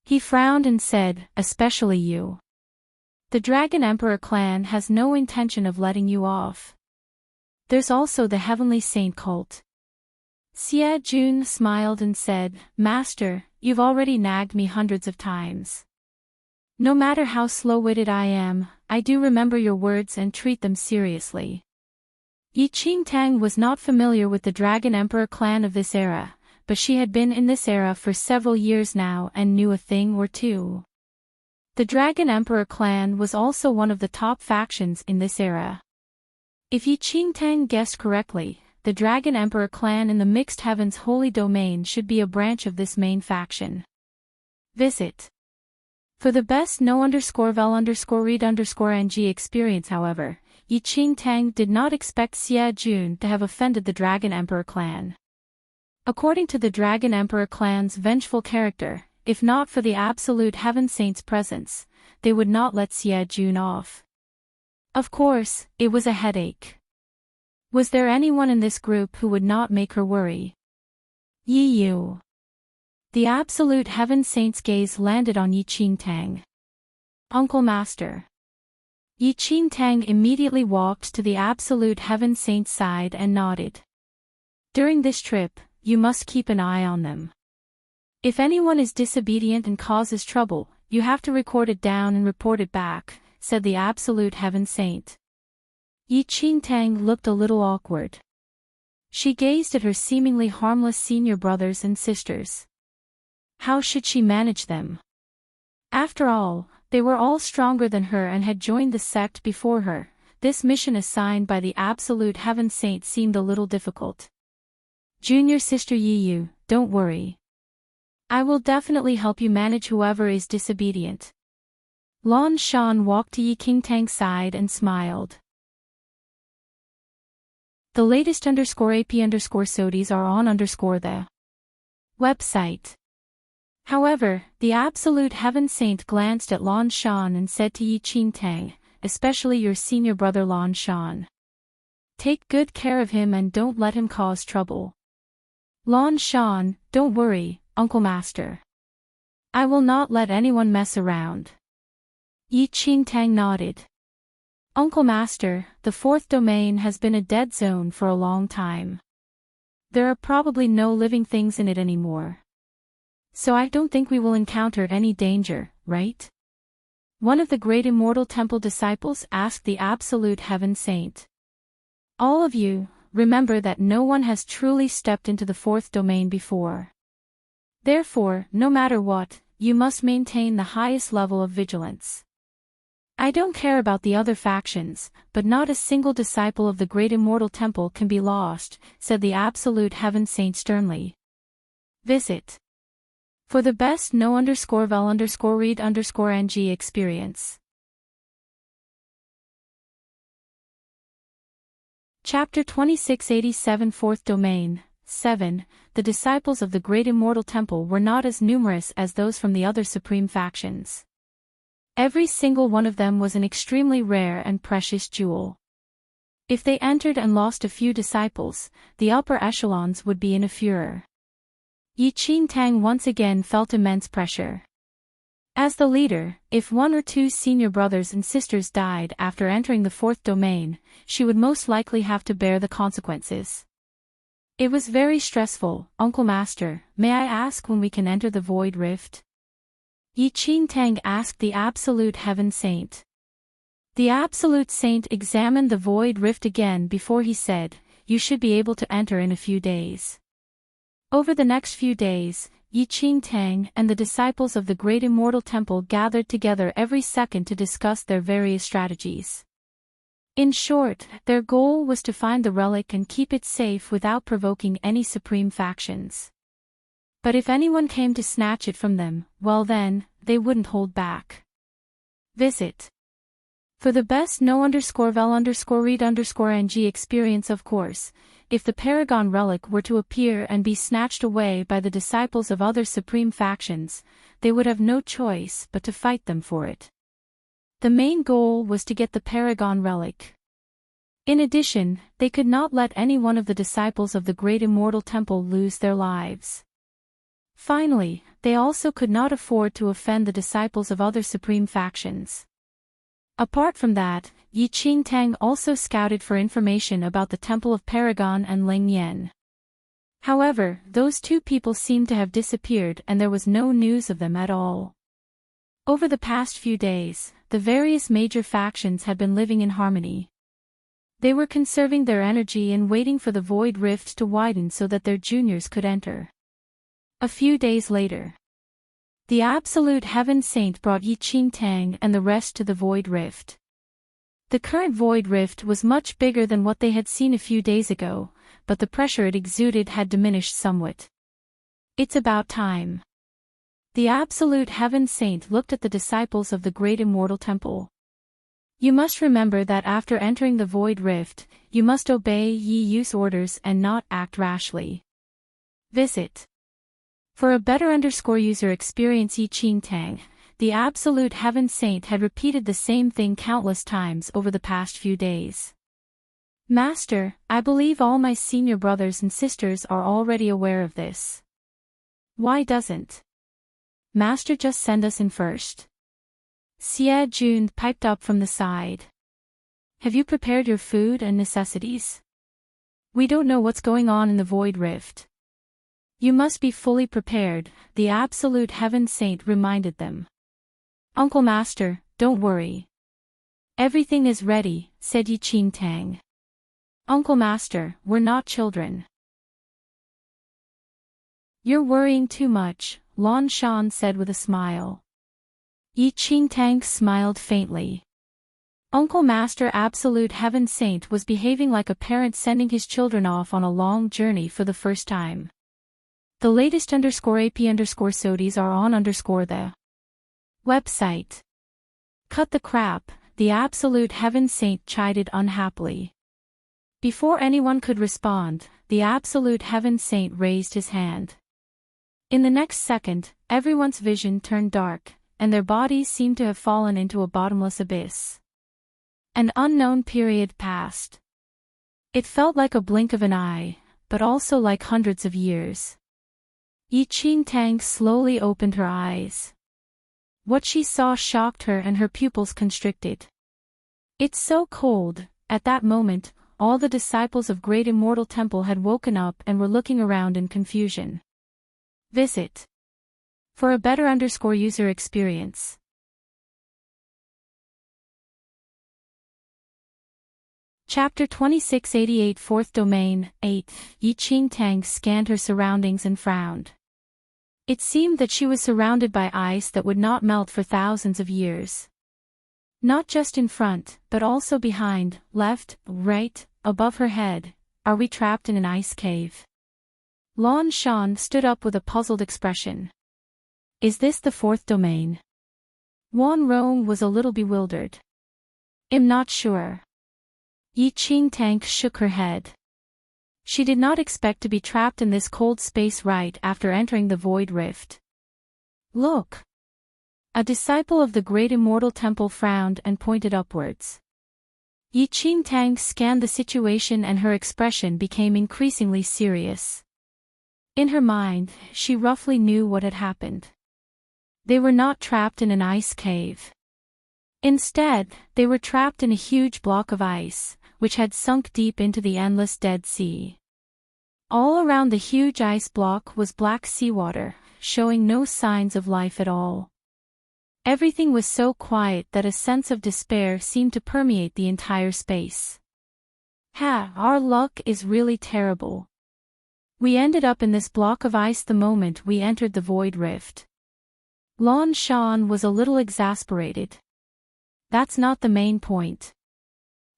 He frowned and said, especially you. The Dragon Emperor clan has no intention of letting you off. There's also the Heavenly Saint cult. Xie Jun smiled and said, Master, you've already nagged me hundreds of times. No matter how slow-witted I am, I do remember your words and treat them seriously. Enchanting was not familiar with the Dragon Emperor clan of this era, but she had been in this era for several years now and knew a thing or two. The Dragon Emperor clan was also one of the top factions in this era. If Enchanting guessed correctly, the Dragon Emperor clan in the Mixed Heavens Holy Domain should be a branch of this main faction. Visit. For the best no_vel_read_ng experience, however, Enchanting did not expect Xie Jun to have offended the Dragon Emperor clan. According to the Dragon Emperor clan's vengeful character, if not for the Absolute Heaven Saint's presence, they would not let Xie Jun off. Of course, it was a headache. Was there anyone in this group who would not make her worry? You. The Absolute Heaven Saint's gaze landed on Enchanting. Uncle Master. Enchanting immediately walked to the Absolute Heaven Saint's side and nodded. During this trip, you must keep an eye on them. If anyone is disobedient and causes trouble, you have to record it down and report it back, said the Absolute Heaven Saint. Enchanting looked a little awkward. She gazed at her seemingly harmless senior brothers and sisters. How should she manage them? After all, they were all stronger than her and had joined the sect before her. This mission assigned by the Absolute Heaven Saint seemed a little difficult. Junior sister Yiyu, don't worry. I will definitely help you manage whoever is disobedient. Lan Shan walked to Enchanting's side and smiled. The latest _AP_SODIES are on _the website. However, the Absolute Heaven Saint glanced at Lan Shan and said to Enchanting, especially your senior brother Lan Shan. Take good care of him and don't let him cause trouble. Lan Shan, don't worry, Uncle Master. I will not let anyone mess around. Enchanting nodded. Uncle Master, the fourth domain has been a dead zone for a long time. There are probably no living things in it anymore. So I don't think we will encounter any danger, right? One of the great immortal temple disciples asked the Absolute Heaven Saint. All of you, remember that no one has truly stepped into the fourth domain before. Therefore, no matter what, you must maintain the highest level of vigilance. I don't care about the other factions, but not a single disciple of the great immortal temple can be lost, said the Absolute Heaven Saint sternly. Visit. For the best no_vel_read_ng experience. Chapter 2687 Fourth Domain, 7. The disciples of the Great Immortal Temple were not as numerous as those from the other supreme factions. Every single one of them was an extremely rare and precious jewel. If they entered and lost a few disciples, the upper echelons would be in a furor. Enchanting once again felt immense pressure. As the leader, if one or two senior brothers and sisters died after entering the fourth domain, she would most likely have to bear the consequences. It was very stressful. Uncle Master, may I ask when we can enter the Void Rift? Enchanting asked the Absolute Heaven Saint. The Absolute Saint examined the Void Rift again before he said, "You should be able to enter in a few days." Over the next few days, Enchanting and the disciples of the Great Immortal Temple gathered together every second to discuss their various strategies. In short, their goal was to find the relic and keep it safe without provoking any supreme factions. But if anyone came to snatch it from them, well then, they wouldn't hold back. Visit. For the best no_vel_read_ng experience, of course, if the Paragon Relic were to appear and be snatched away by the disciples of other supreme factions, they would have no choice but to fight them for it. The main goal was to get the Paragon Relic. In addition, they could not let any one of the disciples of the Great Immortal Temple lose their lives. Finally, they also could not afford to offend the disciples of other supreme factions. Apart from that, Enchanting also scouted for information about the Temple of Paragon and Ling Yen. However, those two people seemed to have disappeared and there was no news of them at all. Over the past few days, the various major factions had been living in harmony. They were conserving their energy and waiting for the Void Rift to widen so that their juniors could enter. A few days later, the Absolute Heaven Saint brought Enchanting and the rest to the Void Rift. The current Void Rift was much bigger than what they had seen a few days ago, but the pressure it exuded had diminished somewhat. "It's about time." The Absolute Heaven Saint looked at the disciples of the Great Immortal Temple. "You must remember that after entering the Void Rift, you must obey use orders and not act rashly. Visit. For a better user experience, Enchanting, the Absolute Heaven Saint had repeated the same thing countless times over the past few days. "Master, I believe all my senior brothers and sisters are already aware of this. Why doesn't Master just send us in first?" Xie Jun piped up from the side. "Have you prepared your food and necessities? We don't know what's going on in the Void Rift." "You must be fully prepared," the Absolute Heaven Saint reminded them. "Uncle Master, don't worry. Everything is ready," said Enchanting. "Uncle Master, we're not children." "You're worrying too much," Lan Shan said with a smile. Enchanting smiled faintly. Uncle Master Absolute Heaven Saint was behaving like a parent sending his children off on a long journey for the first time. The latest _AP_SODIes are on the website. "Cut the crap," the Absolute Heaven Saint chided unhappily. Before anyone could respond, the Absolute Heaven Saint raised his hand. In the next second, everyone's vision turned dark, and their bodies seemed to have fallen into a bottomless abyss. An unknown period passed. It felt like a blink of an eye, but also like hundreds of years. Enchanting slowly opened her eyes. What she saw shocked her and her pupils constricted. "It's so cold." At that moment, all the disciples of Great Immortal Temple had woken up and were looking around in confusion. Visit. For a better user experience. Chapter 2688 Fourth Domain 8 Enchanting scanned her surroundings and frowned. It seemed that she was surrounded by ice that would not melt for thousands of years. Not just in front, but also behind, left, right, above her head. Are we trapped in an ice cave? Lan Shan stood up with a puzzled expression. Is this the fourth domain? Wan Rong was a little bewildered. I'm not sure. Enchanting shook her head. She did not expect to be trapped in this cold space right after entering the Void Rift. Look! A disciple of the Great Immortal Temple frowned and pointed upwards. Enchanting scanned the situation and her expression became increasingly serious. In her mind, she roughly knew what had happened. They were not trapped in an ice cave. Instead, they were trapped in a huge block of ice, which had sunk deep into the endless Dead Sea. All around the huge ice block was black seawater, showing no signs of life at all. Everything was so quiet that a sense of despair seemed to permeate the entire space. Our luck is really terrible. We ended up in this block of ice the moment we entered the void rift. Lon Shan was a little exasperated. That's not the main point.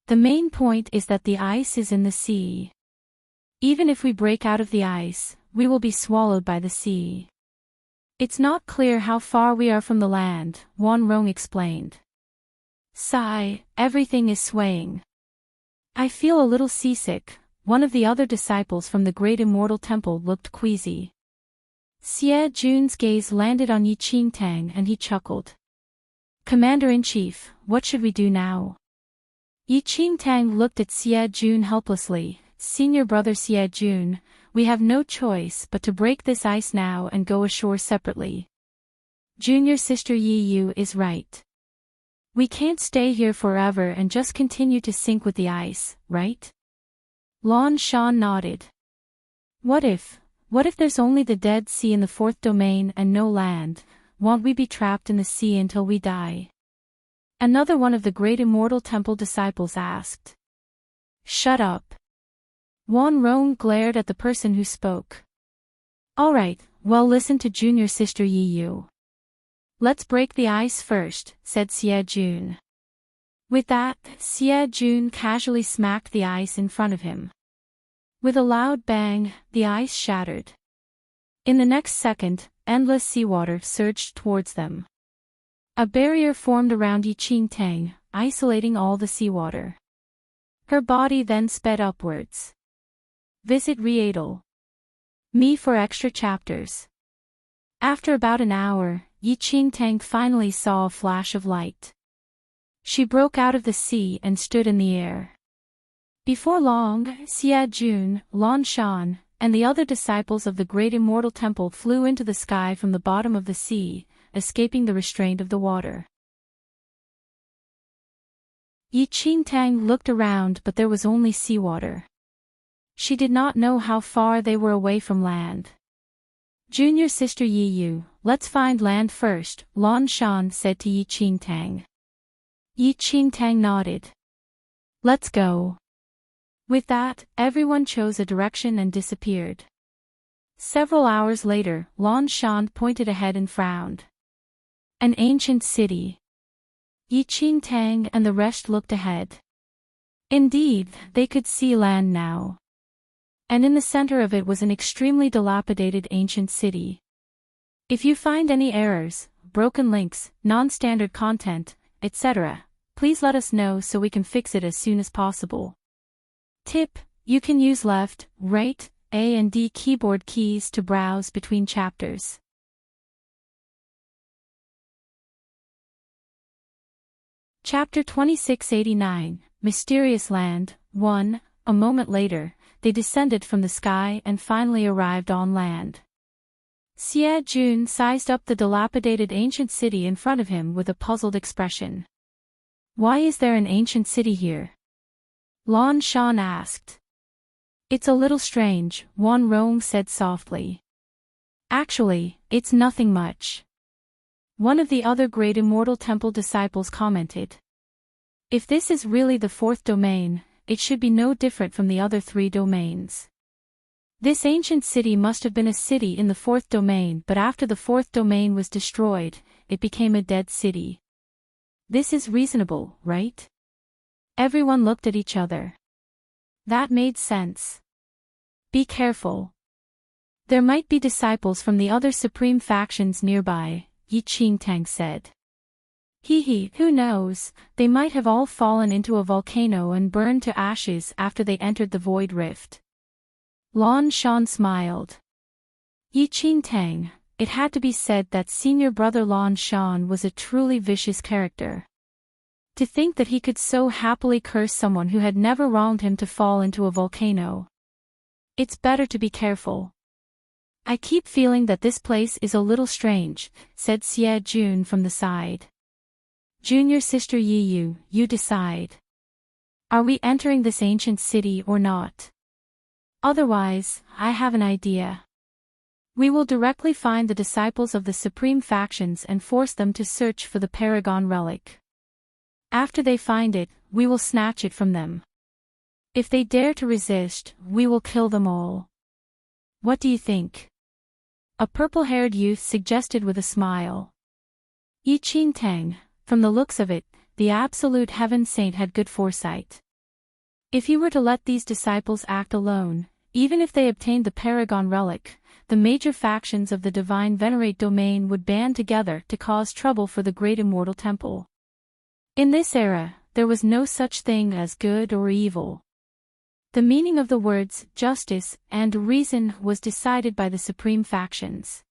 The main point is that the ice is in the sea. Even if we break out of the ice, we will be swallowed by the sea. It's not clear how far we are from the land, Wan Rong explained. Sigh, everything is swaying. I feel a little seasick. One of the other disciples from the Great Immortal Temple looked queasy. Xie Jun's gaze landed on Yi Qingtang and he chuckled. Commander-in-Chief, what should we do now? Yi Qingtang looked at Xie Jun helplessly. Senior brother Xie Jun, we have no choice but to break this ice now and go ashore separately. Junior sister Yi Yu is right. We can't stay here forever and just continue to sink with the ice, right? Lon Shan nodded. What if there's only the Dead Sea in the fourth domain and no land? Won't we be trapped in the sea until we die? Another one of the Great Immortal Temple disciples asked. Shut up. Wan Rong glared at the person who spoke. Alright, well listen to junior sister Yi Yu. Let's break the ice first, said Xie Jun. With that, Xie Jun casually smacked the ice in front of him. With a loud bang, the ice shattered. In the next second, endless seawater surged towards them. A barrier formed around Yi Qingtang, isolating all the seawater. Her body then sped upwards. Visit Readle Me for extra chapters. After about an hour, Yi Qingtang finally saw a flash of light. She broke out of the sea and stood in the air. Before long, Xie Jun, Lon Shan, and the other disciples of the Great Immortal Temple flew into the sky from the bottom of the sea, escaping the restraint of the water. Yi Qingtang looked around but there was only seawater. She did not know how far they were away from land. Junior sister Yi Yu, let's find land first, Lon Shan said to Yi Qingtang. Yi Qingtang nodded. Let's go. With that, everyone chose a direction and disappeared. Several hours later, Lon Shan pointed ahead and frowned. An ancient city. Yi Qingtang and the rest looked ahead. Indeed, they could see land now. And in the center of it was an extremely dilapidated ancient city. If you find any errors, broken links, non-standard content, etc., please let us know so we can fix it as soon as possible. Tip: you can use left, right, A and D keyboard keys to browse between chapters. Chapter 2689, Mysterious Land, 1. A moment later, they descended from the sky and finally arrived on land. Xie Jun sized up the dilapidated ancient city in front of him with a puzzled expression. Why is there an ancient city here? Lon Shan asked. It's a little strange, Wan Rong said softly. Actually, it's nothing much. One of the other Great Immortal Temple disciples commented. If this is really the fourth domain, it should be no different from the other three domains. This ancient city must have been a city in the fourth domain, but after the fourth domain was destroyed, it became a dead city. This is reasonable, right? Everyone looked at each other. That made sense. Be careful. There might be disciples from the other supreme factions nearby, Yi Qingtang said. Who knows, they might have all fallen into a volcano and burned to ashes after they entered the void rift. Lon Shan smiled. Yi Qingtang, it had to be said that senior brother Lon Shan was a truly vicious character. To think that he could so happily curse someone who had never wronged him to fall into a volcano. It's better to be careful. I keep feeling that this place is a little strange, said Xie Jun from the side. Junior sister Yi Yu, you decide. Are we entering this ancient city or not? Otherwise, I have an idea. We will directly find the disciples of the supreme factions and force them to search for the Paragon Relic. After they find it, we will snatch it from them. If they dare to resist, we will kill them all. What do you think? A purple-haired youth suggested with a smile. Enchanting, from the looks of it, the absolute heaven saint had good foresight. If he were to let these disciples act alone, even if they obtained the Paragon Relic, the major factions of the divine venerate domain would band together to cause trouble for the great immortal temple. In this era, there was no such thing as good or evil. The meaning of the words justice and reason was decided by the supreme factions.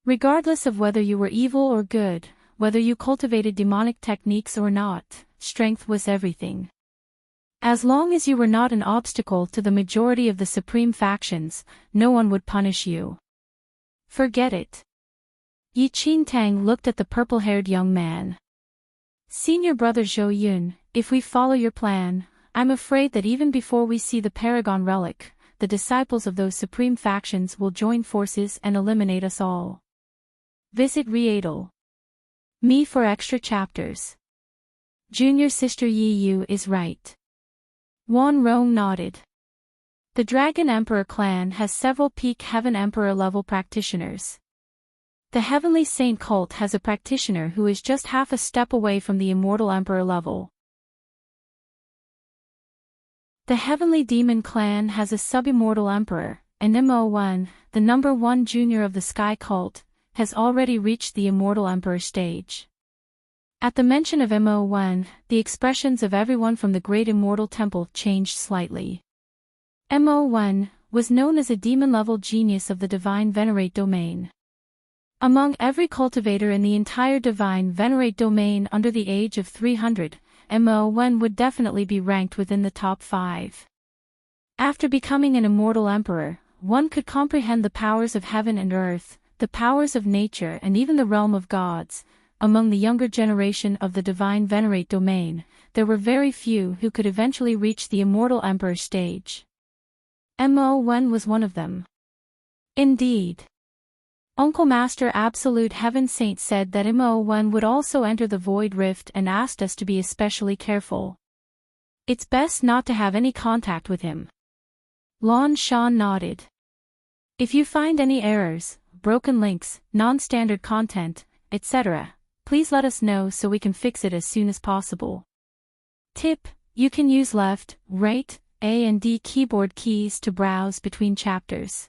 Regardless of whether you were evil or good, whether you cultivated demonic techniques or not, strength was everything. As long as you were not an obstacle to the majority of the supreme factions, no one would punish you. Forget it. Enchanting looked at the purple-haired young man. Senior brother Zhou Yun, if we follow your plan, I'm afraid that even before we see the Paragon Relic, the disciples of those supreme factions will join forces and eliminate us all. Visit Readle. Me for extra chapters. Junior sister Yi Yu is right. Wan Rong nodded. The Dragon Emperor clan has several peak Heaven Emperor level practitioners. The Heavenly Saint cult has a practitioner who is just half a step away from the Immortal Emperor level. The Heavenly Demon clan has a sub-immortal emperor, and MO1, the number 1 junior of the Sky cult, has already reached the Immortal Emperor stage. At the mention of MO1, the expressions of everyone from the Great Immortal Temple changed slightly. MO1 was known as a demon-level genius of the Divine Venerate domain. Among every cultivator in the entire Divine Venerate domain under the age of 300, MO1 would definitely be ranked within the top 5. After becoming an immortal emperor, one could comprehend the powers of heaven and earth, the powers of nature and even the realm of gods. Among the younger generation of the Divine Venerate domain, there were very few who could eventually reach the Immortal Emperor stage. MO1 was one of them. Indeed. Uncle Master Absolute Heaven Saint said that MO1 would also enter the Void Rift and asked us to be especially careful. It's best not to have any contact with him. Lan Shan nodded. If you find any errors, broken links, non-standard content, etc., please let us know so we can fix it as soon as possible. Tip: you can use left, right, A and D keyboard keys to browse between chapters.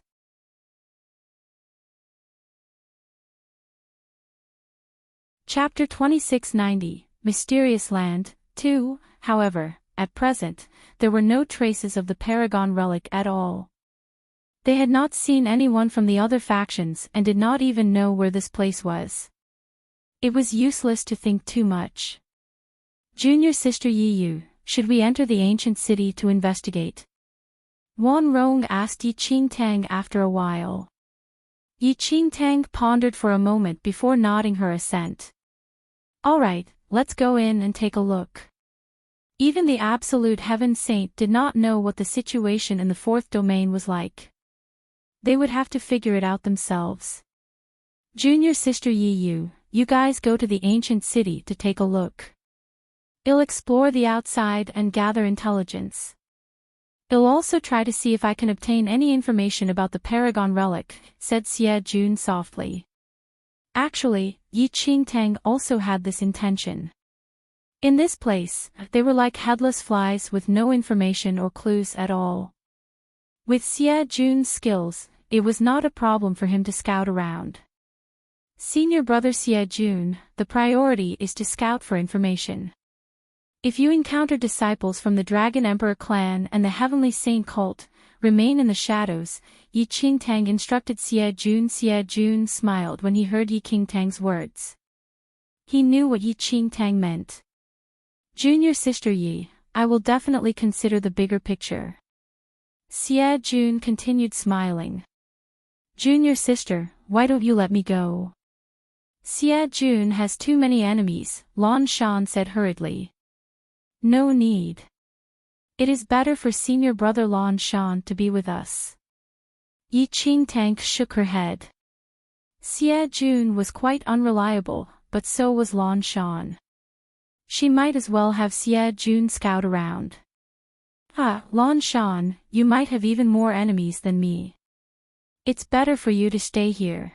Chapter 2690, Mysterious Land, 2, however, at present, there were no traces of the Paragon Relic at all. They had not seen anyone from the other factions and did not even know where this place was. It was useless to think too much. Junior sister Yi Yu, should we enter the ancient city to investigate? Wan Rong asked Enchanting after a while. Enchanting pondered for a moment before nodding her assent. Alright, let's go in and take a look. Even the Absolute Heaven Saint did not know what the situation in the fourth domain was like. They would have to figure it out themselves. Junior sister Yi Yu, you guys go to the ancient city to take a look. I'll explore the outside and gather intelligence. I'll also try to see if I can obtain any information about the Paragon Relic, said Xie Jun softly. Actually, Enchanting also had this intention. In this place, they were like headless flies with no information or clues at all. With Xie Jun's skills, it was not a problem for him to scout around. Senior brother Xie Jun, the priority is to scout for information. If you encounter disciples from the Dragon Emperor clan and the Heavenly Saint cult, remain in the shadows, Enchanting instructed Xie Jun. Xie Jun smiled when he heard Enchanting's words. He knew what Enchanting meant. Junior sister Yi, I will definitely consider the bigger picture. Xie Jun continued smiling. Junior sister, why don't you let me go? Xie Jun has too many enemies, Lan Shan said hurriedly. No need. It is better for senior brother Lan Shan to be with us. Yi Qingtang shook her head. Xie Jun was quite unreliable, but so was Lan Shan. She might as well have Xie Jun scout around. Lan Shan, you might have even more enemies than me. It's better for you to stay here.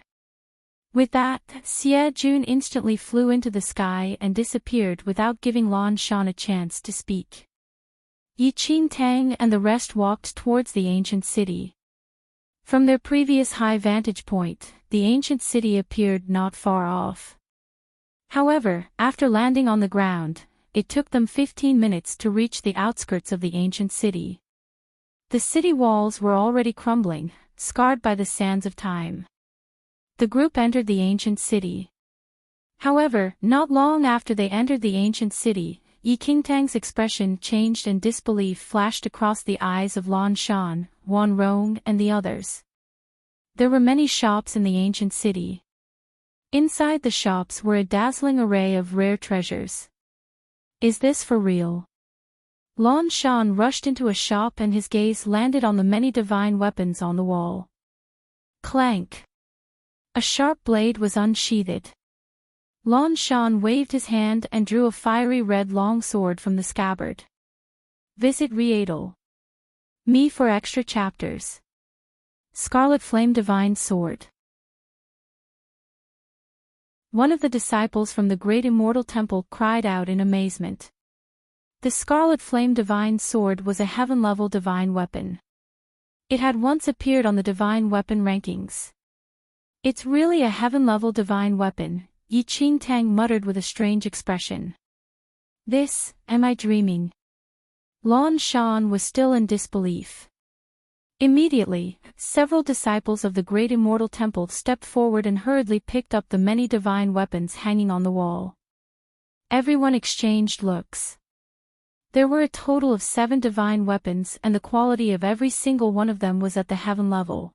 With that, Xie Jun instantly flew into the sky and disappeared without giving Lan Shan a chance to speak. Yi Qingtang and the rest walked towards the ancient city. From their previous high vantage point, the ancient city appeared not far off. However, after landing on the ground, it took them 15 minutes to reach the outskirts of the ancient city. The city walls were already crumbling, scarred by the sands of time. The group entered the ancient city. However, not long after they entered the ancient city, Yi Qingtang's expression changed and disbelief flashed across the eyes of Lan Shan, Wan Rong and the others. There were many shops in the ancient city. Inside the shops were a dazzling array of rare treasures. Is this for real? Lan Shan rushed into a shop and his gaze landed on the many divine weapons on the wall. Clank! A sharp blade was unsheathed. Lan Shan waved his hand and drew a fiery red longsword from the scabbard. Visit Readel. Me for extra chapters. Scarlet Flame Divine Sword. One of the disciples from the Great Immortal Temple cried out in amazement. The Scarlet Flame Divine Sword was a heaven-level divine weapon. It had once appeared on the divine weapon rankings. It's really a heaven-level divine weapon, Yi Qingtang muttered with a strange expression. This, am I dreaming? Lan Shan was still in disbelief. Immediately, several disciples of the Great Immortal Temple stepped forward and hurriedly picked up the many divine weapons hanging on the wall. Everyone exchanged looks. There were a total of 7 divine weapons and the quality of every single one of them was at the heaven level.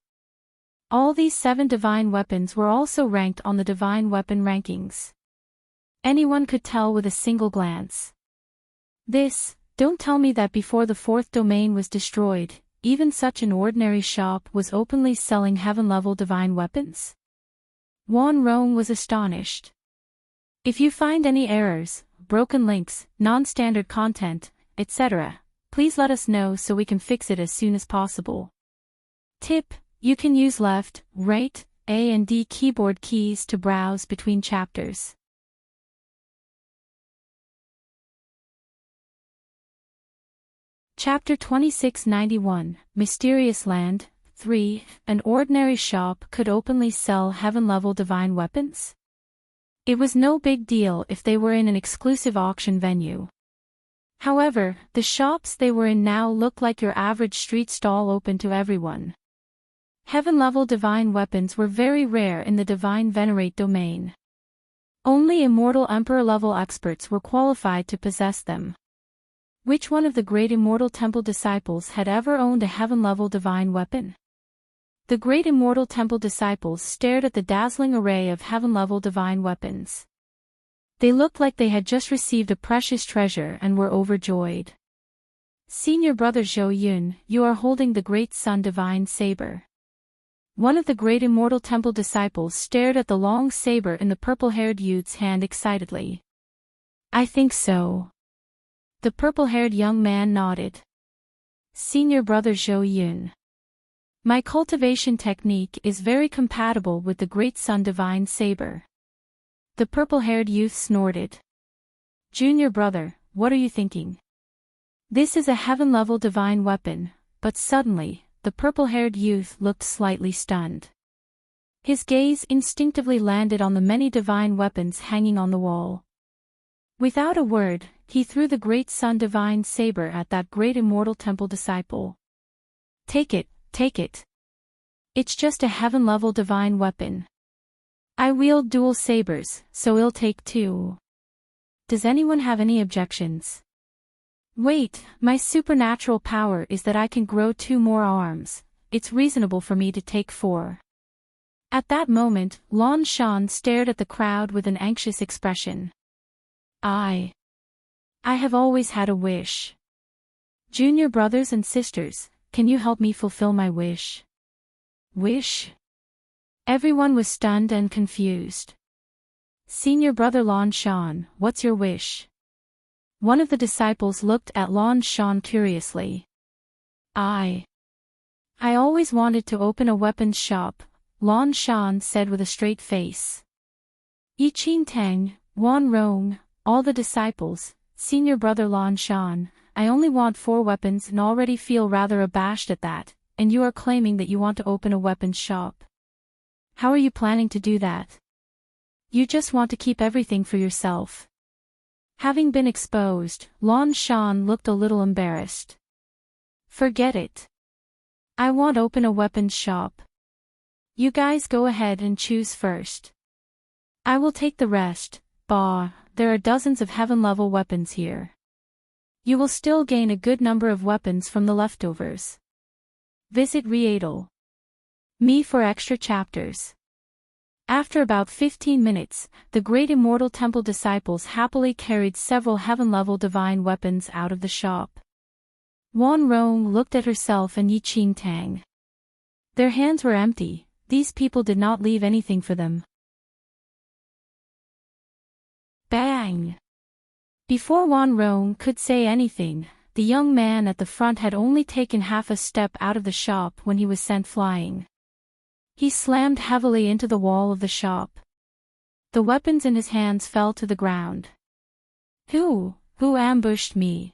All these 7 divine weapons were also ranked on the divine weapon rankings. Anyone could tell with a single glance. Don't tell me that before the 4th domain was destroyed, even such an ordinary shop was openly selling heaven-level divine weapons? Wan Rong was astonished. If you find any errors, broken links, non-standard content, etc., please let us know so we can fix it as soon as possible. Tip: you can use left, right, A and D keyboard keys to browse between chapters. Chapter 2691, Mysterious Land, 3. An ordinary shop could openly sell heaven-level divine weapons? It was no big deal if they were in an exclusive auction venue. However, the shops they were in now looked like your average street stall open to everyone. Heaven-level divine weapons were very rare in the Divine Venerate domain. Only Immortal Emperor-level experts were qualified to possess them. Which one of the Great Immortal Temple disciples had ever owned a heaven-level divine weapon? The Great Immortal Temple disciples stared at the dazzling array of heaven-level divine weapons. They looked like they had just received a precious treasure and were overjoyed. Senior brother Zhou Yun, you are holding the Great Sun Divine Saber. One of the Great Immortal Temple disciples stared at the long saber in the purple-haired youth's hand excitedly. I think so. The purple-haired young man nodded. Senior brother Zhou Yun. My cultivation technique is very compatible with the Great Sun Divine Saber. The purple-haired youth snorted. Junior brother, what are you thinking? This is a heaven-level divine weapon, but suddenly, the purple-haired youth looked slightly stunned. His gaze instinctively landed on the many divine weapons hanging on the wall. Without a word, he threw the Great Sun Divine Saber at that Great Immortal Temple disciple. Take it, take it. It's just a heaven-level divine weapon. I wield dual sabers, so I'll take 2. Does anyone have any objections? Wait, my supernatural power is that I can grow 2 more arms, it's reasonable for me to take 4. At that moment, Lan Shan stared at the crowd with an anxious expression. I have always had a wish. Junior brothers and sisters, can you help me fulfill my wish? Wish? Everyone was stunned and confused. Senior brother Lon Shan, what's your wish? One of the disciples looked at Lon Shan curiously. I always wanted to open a weapons shop, Lon Shan said with a straight face. Enchanting, Wan Rong, all the disciples, senior brother Lon Shan, I only want 4 weapons and already feel rather abashed at that, and you are claiming that you want to open a weapons shop. How are you planning to do that? You just want to keep everything for yourself. Having been exposed, Lon Shan looked a little embarrassed. Forget it. I want to open a weapons shop. You guys go ahead and choose first. I will take the rest, bah, there are dozens of heaven-level weapons here. You will still gain a good number of weapons from the leftovers. Visit Readle Me for extra chapters. After about 15 minutes, the great immortal temple disciples happily carried several heaven-level divine weapons out of the shop. Wan Rong looked at herself and Enchanting. Their hands were empty, these people did not leave anything for them. Bang! Before Wan Rong could say anything, the young man at the front had only taken half a step out of the shop when he was sent flying. He slammed heavily into the wall of the shop. The weapons in his hands fell to the ground. Who ambushed me?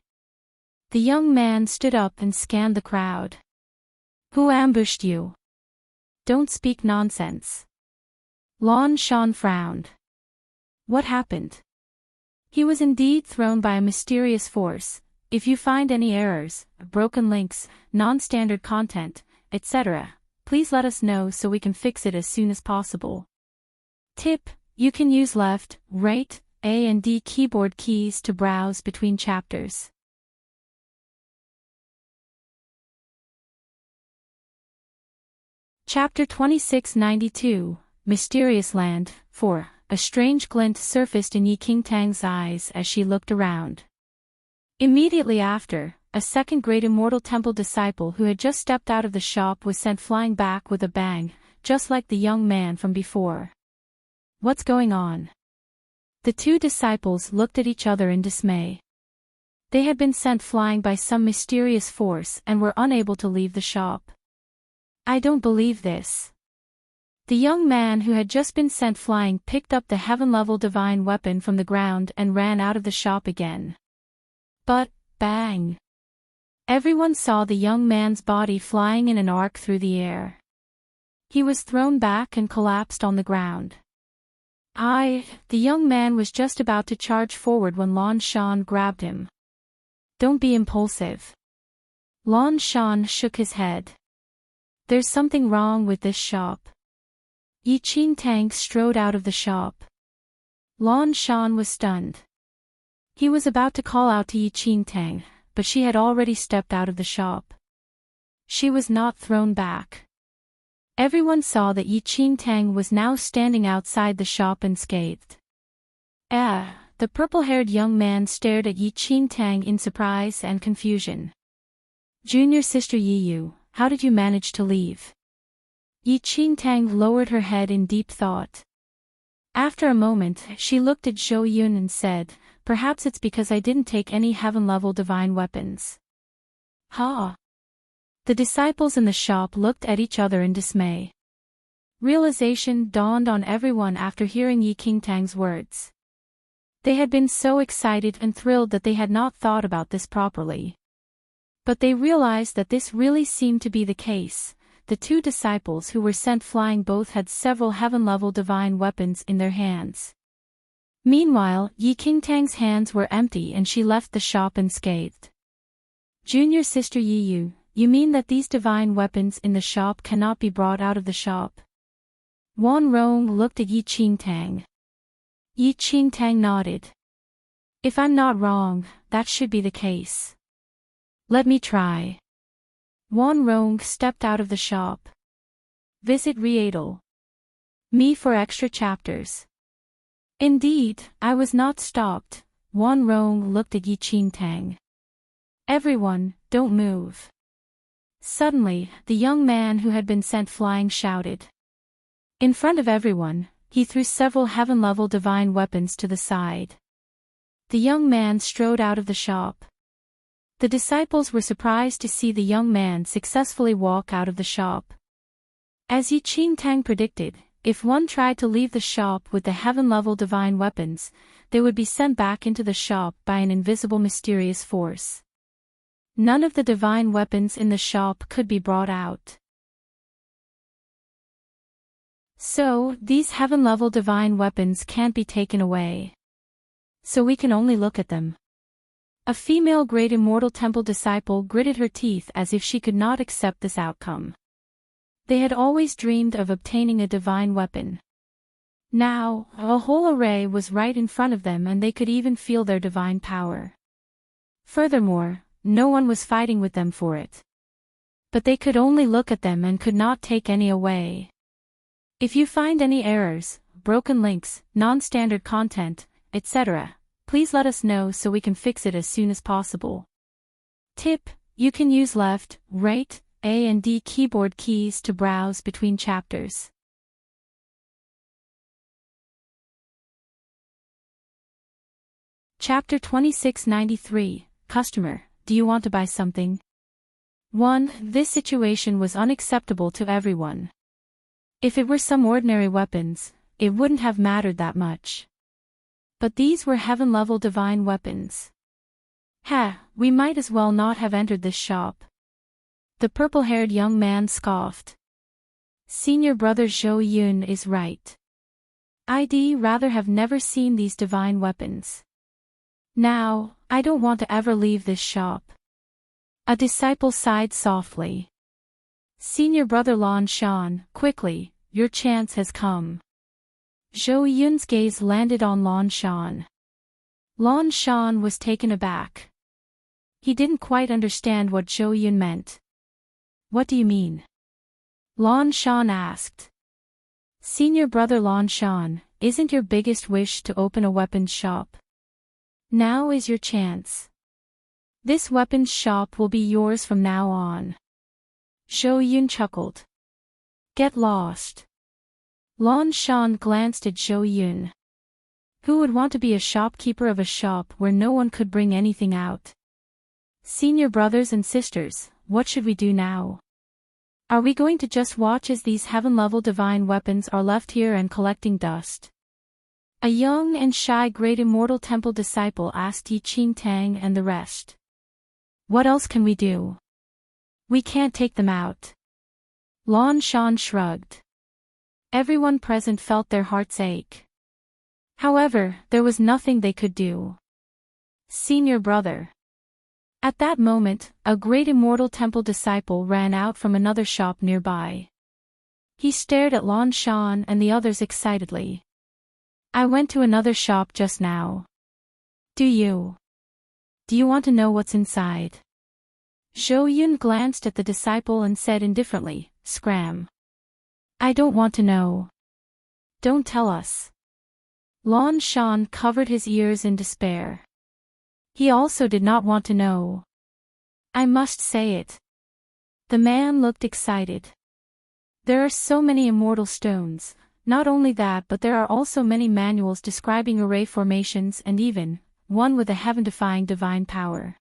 The young man stood up and scanned the crowd. Who ambushed you? Don't speak nonsense. Lon Shan frowned. What happened? He was indeed thrown by a mysterious force. If you find any errors, broken links, non-standard content, etc., please let us know so we can fix it as soon as possible. Tip: you can use left, right, A and D keyboard keys to browse between chapters. Chapter 2692, Mysterious Land, 4. A strange glint surfaced in Yi Qingtang's eyes as she looked around. Immediately after, a second great immortal temple disciple who had just stepped out of the shop was sent flying back with a bang, just like the young man from before. What's going on? The 2 disciples looked at each other in dismay. They had been sent flying by some mysterious force and were unable to leave the shop. I don't believe this. The young man who had just been sent flying picked up the heaven-level divine weapon from the ground and ran out of the shop again. But, bang! Everyone saw the young man's body flying in an arc through the air. He was thrown back and collapsed on the ground. The young man was just about to charge forward when Lon Shan grabbed him. Don't be impulsive. Lon Shan shook his head. There's something wrong with this shop. Enchanting strode out of the shop. Lon Shan was stunned. He was about to call out to Enchanting, but she had already stepped out of the shop. She was not thrown back. Everyone saw that Enchanting was now standing outside the shop unscathed. The purple-haired young man stared at Enchanting in surprise and confusion. Junior sister Yiyu, how did you manage to leave? Enchanting lowered her head in deep thought. After a moment, she looked at Zhou Yun and said, perhaps it's because I didn't take any heaven-level divine weapons. Ha! The disciples in the shop looked at each other in dismay. Realization dawned on everyone after hearing Enchanting's words. They had been so excited and thrilled that they had not thought about this properly. But they realized that this really seemed to be the case. The 2 disciples who were sent flying both had several heaven-level divine weapons in their hands. Meanwhile, Enchanting's hands were empty and she left the shop unscathed. Junior sister Yiyu, you mean that these divine weapons in the shop cannot be brought out of the shop? Wan Rong looked at Enchanting. Enchanting nodded. If I'm not wrong, that should be the case. Let me try. Wan Rong stepped out of the shop. Visit Readle Me for extra chapters. Indeed, I was not stopped. Wan Rong looked at Enchanting. Everyone, don't move. Suddenly, the young man who had been sent flying shouted. In front of everyone, he threw several heaven-level divine weapons to the side. The young man strode out of the shop. The disciples were surprised to see the young man successfully walk out of the shop. As Enchanting predicted, if one tried to leave the shop with the heaven-level divine weapons, they would be sent back into the shop by an invisible mysterious force. None of the divine weapons in the shop could be brought out. So, these heaven-level divine weapons can't be taken away. So we can only look at them. A female great immortal temple disciple gritted her teeth as if she could not accept this outcome. They had always dreamed of obtaining a divine weapon. Now, a whole array was right in front of them and they could even feel their divine power. Furthermore, no one was fighting with them for it. But they could only look at them and could not take any away. If you find any errors, broken links, non-standard content, etc., please let us know so we can fix it as soon as possible. Tip: you can use left, right, A and D keyboard keys to browse between chapters. Chapter 2693, Customer, do you want to buy something? 1. This situation was unacceptable to everyone. If it were some ordinary weapons, it wouldn't have mattered that much. But these were heaven-level divine weapons. We might as well not have entered this shop. The purple-haired young man scoffed. Senior brother Zhou Yun is right. I'd rather have never seen these divine weapons. Now, I don't want to ever leave this shop. A disciple sighed softly. Senior brother Lan Shan, quickly, your chance has come. Zhou Yun's gaze landed on Lan Shan. Lan Shan was taken aback. He didn't quite understand what Zhou Yun meant. What do you mean? Lan Shan asked. Senior brother Lan Shan, isn't your biggest wish to open a weapons shop? Now is your chance. This weapons shop will be yours from now on. Zhou Yun chuckled. Get lost. Lan Shan glanced at Zhou Yun. Who would want to be a shopkeeper of a shop where no one could bring anything out? Senior brothers and sisters, what should we do now? Are we going to just watch as these heaven-level divine weapons are left here and collecting dust? A young and shy great immortal temple disciple asked Enchanting and the rest. What else can we do? We can't take them out. Lan Shan shrugged. Everyone present felt their hearts ache. However, there was nothing they could do. Senior brother. At that moment, a great immortal temple disciple ran out from another shop nearby. He stared at Lan Shan and the others excitedly. I went to another shop just now. Do you? Do you want to know what's inside? Zhou Yun glanced at the disciple and said indifferently, Scram. I don't want to know. Don't tell us. Lan Shan covered his ears in despair. He also did not want to know. I must say it. The man looked excited. There are so many immortal stones. Not only that, but there are also many manuals describing array formations and even one with a heaven-defying divine power.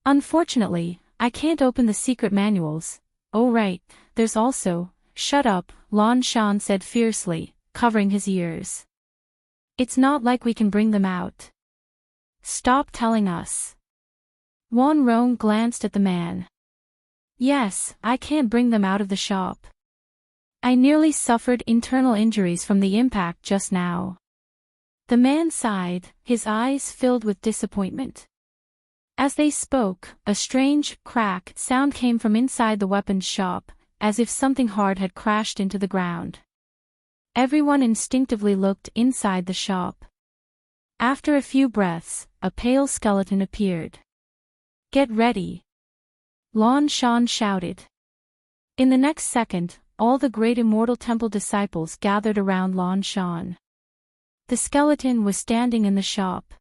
Unfortunately, I can't open the secret manuals. Oh right, there's also... Shut up, Lan Shan said fiercely, covering his ears. It's not like we can bring them out. Stop telling us. Wan Rong glanced at the man. Yes, I can't bring them out of the shop. I nearly suffered internal injuries from the impact just now. The man sighed, his eyes filled with disappointment. As they spoke, a strange, crack sound came from inside the weapons shop, as if something hard had crashed into the ground. Everyone instinctively looked inside the shop. After a few breaths, a pale skeleton appeared. Get ready! Lan Shan shouted. In the next second, all the great immortal temple disciples gathered around Lan Shan. The skeleton was standing in the shop.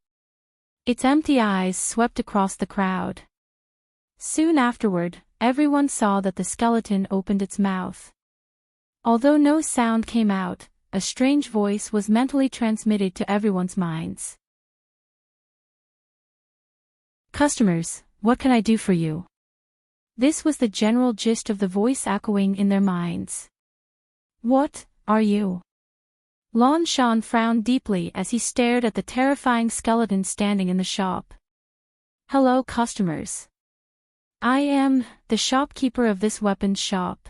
Its empty eyes swept across the crowd. Soon afterward, everyone saw that the skeleton opened its mouth. Although no sound came out, a strange voice was mentally transmitted to everyone's minds. "Customers, what can I do for you?" This was the general gist of the voice echoing in their minds. "What are you?" Lon Shan frowned deeply as he stared at the terrifying skeleton standing in the shop. "Hello, customers. I am the shopkeeper of this weapons shop.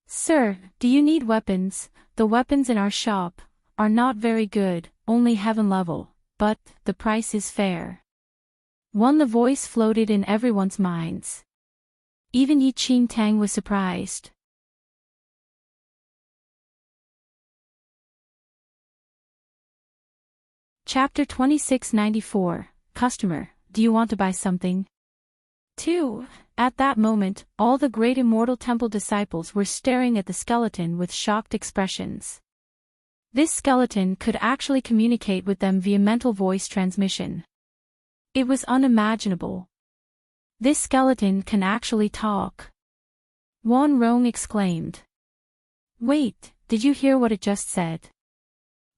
Sir, do you need weapons? The weapons in our shop are not very good, only heaven level, but the price is fair." The voice floated in everyone's minds. Even Enchanting was surprised. Chapter 2694, Customer, do you want to buy something? 2. At that moment, all the great immortal temple disciples were staring at the skeleton with shocked expressions. This skeleton could actually communicate with them via mental voice transmission. It was unimaginable. This skeleton can actually talk. Wan Rong exclaimed. "Wait, did you hear what it just said?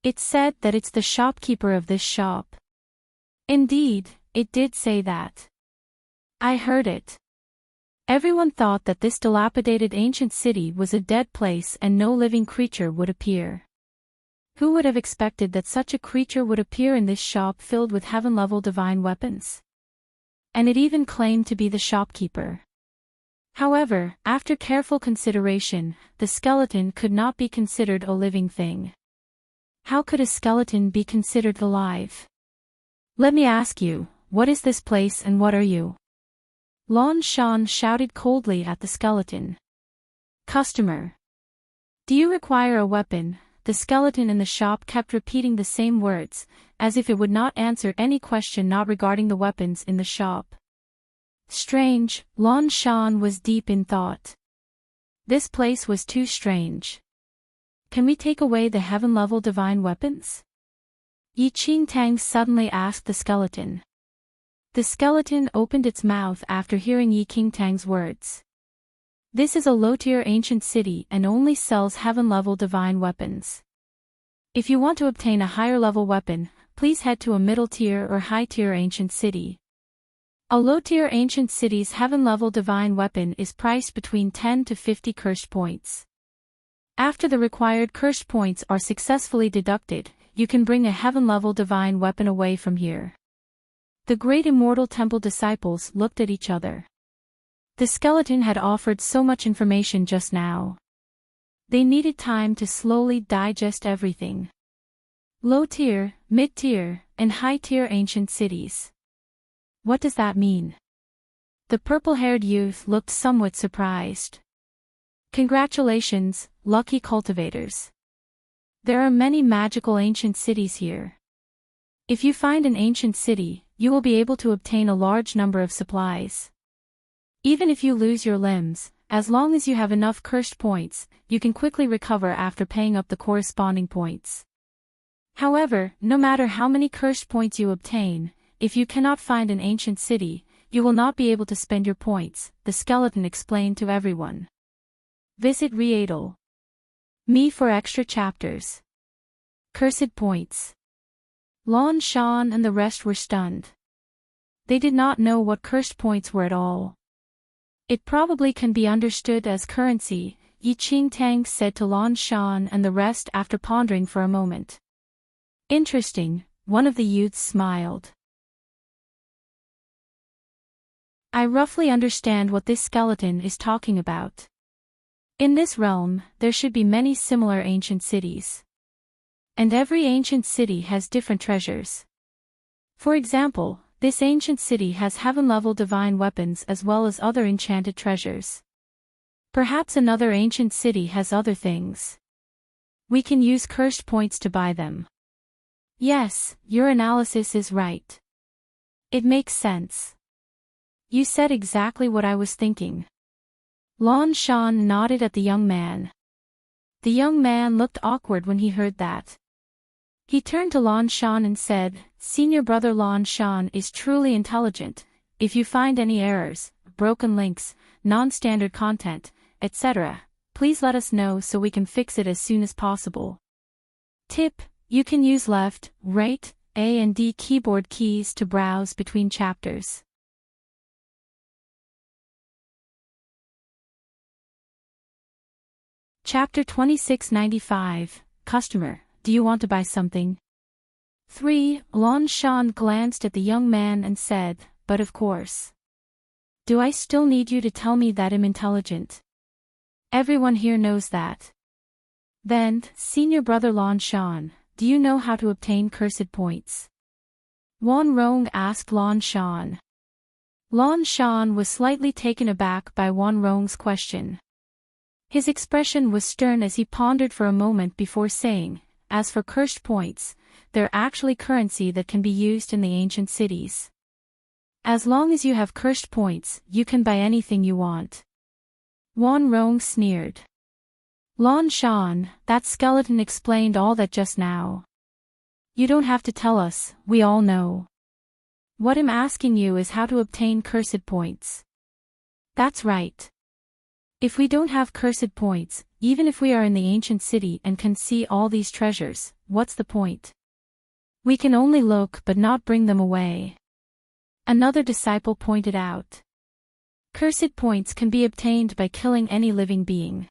It said that it's the shopkeeper of this shop." "Indeed, it did say that. I heard it." Everyone thought that this dilapidated ancient city was a dead place and no living creature would appear. Who would have expected that such a creature would appear in this shop filled with heaven-level divine weapons? And it even claimed to be the shopkeeper. However, after careful consideration, the skeleton could not be considered a living thing. How could a skeleton be considered alive? "Let me ask you, what is this place and what are you?" Lon Shan shouted coldly at the skeleton. "Customer. Do you require a weapon?" The skeleton in the shop kept repeating the same words, as if it would not answer any question not regarding the weapons in the shop. Strange, Lon Shan was deep in thought. This place was too strange. "Can we take away the heaven-level divine weapons?" Enchanting suddenly asked the skeleton. The skeleton opened its mouth after hearing Enchanting's words. This is a low-tier ancient city and only sells heaven-level divine weapons. If you want to obtain a higher-level weapon, please head to a middle-tier or high-tier ancient city. A low-tier ancient city's heaven-level divine weapon is priced between 10 to 50 cursed points. After the required cursed points are successfully deducted, you can bring a heaven-level divine weapon away from here. The great immortal temple disciples looked at each other. The skeleton had offered so much information just now. They needed time to slowly digest everything. Low-tier, mid-tier, and high-tier ancient cities. What does that mean? The purple-haired youth looked somewhat surprised. Congratulations, lucky cultivators. There are many magical ancient cities here. If you find an ancient city, you will be able to obtain a large number of supplies. Even if you lose your limbs, as long as you have enough cursed points, you can quickly recover after paying up the corresponding points. However, no matter how many cursed points you obtain, if you cannot find an ancient city, you will not be able to spend your points, the skeleton explained to everyone. Visit Readle.me for extra chapters. Cursed points. Lon Shan and the rest were stunned. They did not know what cursed points were at all. "It probably can be understood as currency," Enchanting said to Lon Shan and the rest after pondering for a moment. "Interesting," one of the youths smiled. "I roughly understand what this skeleton is talking about. In this realm, there should be many similar ancient cities. And every ancient city has different treasures. For example, this ancient city has heaven-level divine weapons as well as other enchanted treasures. Perhaps another ancient city has other things. We can use cursed points to buy them." "Yes, your analysis is right. It makes sense. You said exactly what I was thinking." Lon Shan nodded at the young man. The young man looked awkward when he heard that. He turned to Lon Shan and said, "Senior brother Lon Shan is truly intelligent. If you find any errors, broken links, non-standard content, etc., please let us know so we can fix it as soon as possible. Tip: you can use left, right, A and D keyboard keys to browse between chapters. Chapter 2695, Customer, do you want to buy something? 3. Lon Shan glanced at the young man and said, but of course. Do I still need you to tell me that I'm intelligent? Everyone here knows that. Then, senior brother Lon Shan, do you know how to obtain cursed points? Wan Rong asked Lon Shan. Lon Shan was slightly taken aback by Wan Rong's question. His expression was stern as he pondered for a moment before saying, as for cursed points, they're actually currency that can be used in the ancient cities. As long as you have cursed points, you can buy anything you want. Wan Rong sneered. Lon Shan, that skeleton explained all that just now. You don't have to tell us, we all know. What I'm asking you is how to obtain cursed points. That's right. If we don't have cursed points, even if we are in the ancient city and can see all these treasures, what's the point? We can only look but not bring them away. Another disciple pointed out. Cursed points can be obtained by killing any living being.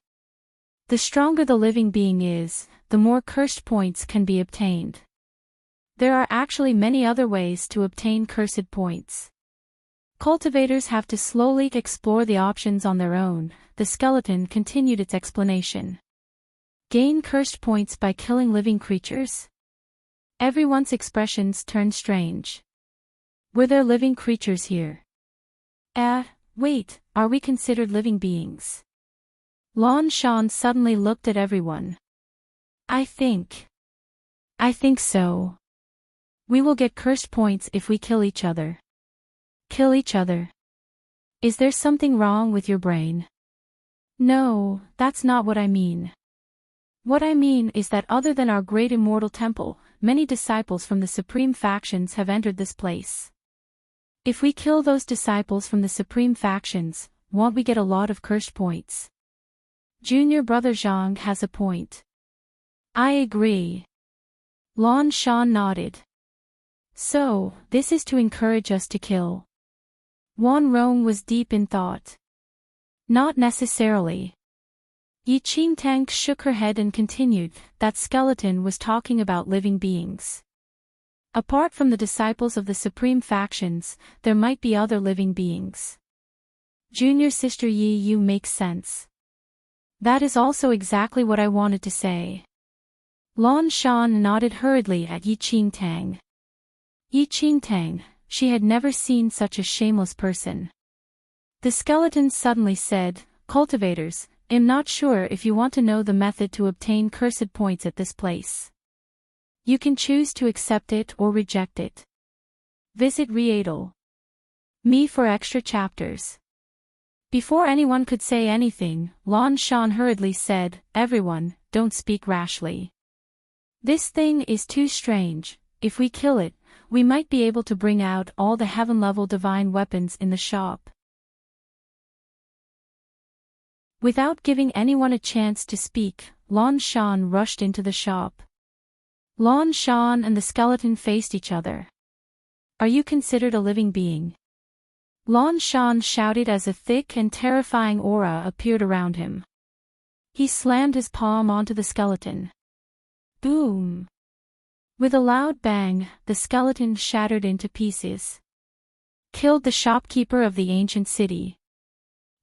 The stronger the living being is, the more cursed points can be obtained. There are actually many other ways to obtain cursed points. Cultivators have to slowly explore the options on their own. The skeleton continued its explanation. Gain cursed points by killing living creatures? Everyone's expressions turned strange. Were there living creatures here? Wait, are we considered living beings? Lon Shan suddenly looked at everyone. I think so. We will get cursed points if we kill each other. Kill each other? Is there something wrong with your brain? No, that's not what I mean. What I mean is that other than our great immortal temple, many disciples from the supreme factions have entered this place. If we kill those disciples from the supreme factions, won't we get a lot of cursed points? Junior brother Zhang has a point. I agree. Lon Shan nodded. So, this is to encourage us to kill. Wan Rong was deep in thought. Not necessarily. Enchanting shook her head and continued, that skeleton was talking about living beings. Apart from the disciples of the supreme factions, there might be other living beings. Junior sister Yi Yu makes sense. That is also exactly what I wanted to say. Lon Shan nodded hurriedly at Enchanting. Enchanting, she had never seen such a shameless person. The skeleton suddenly said, Cultivators, I'm not sure if you want to know the method to obtain cursed points at this place. You can choose to accept it or reject it. Visit Readle. Me for extra chapters. Before anyone could say anything, Lon Shan hurriedly said, Everyone, don't speak rashly. This thing is too strange. If we kill it, we might be able to bring out all the heaven-level divine weapons in the shop. Without giving anyone a chance to speak, Lon Shan rushed into the shop. Lon Shan and the skeleton faced each other. Are you considered a living being? Lon Shan shouted as a thick and terrifying aura appeared around him. He slammed his palm onto the skeleton. Boom! With a loud bang, the skeleton shattered into pieces. Killed the shopkeeper of the ancient city.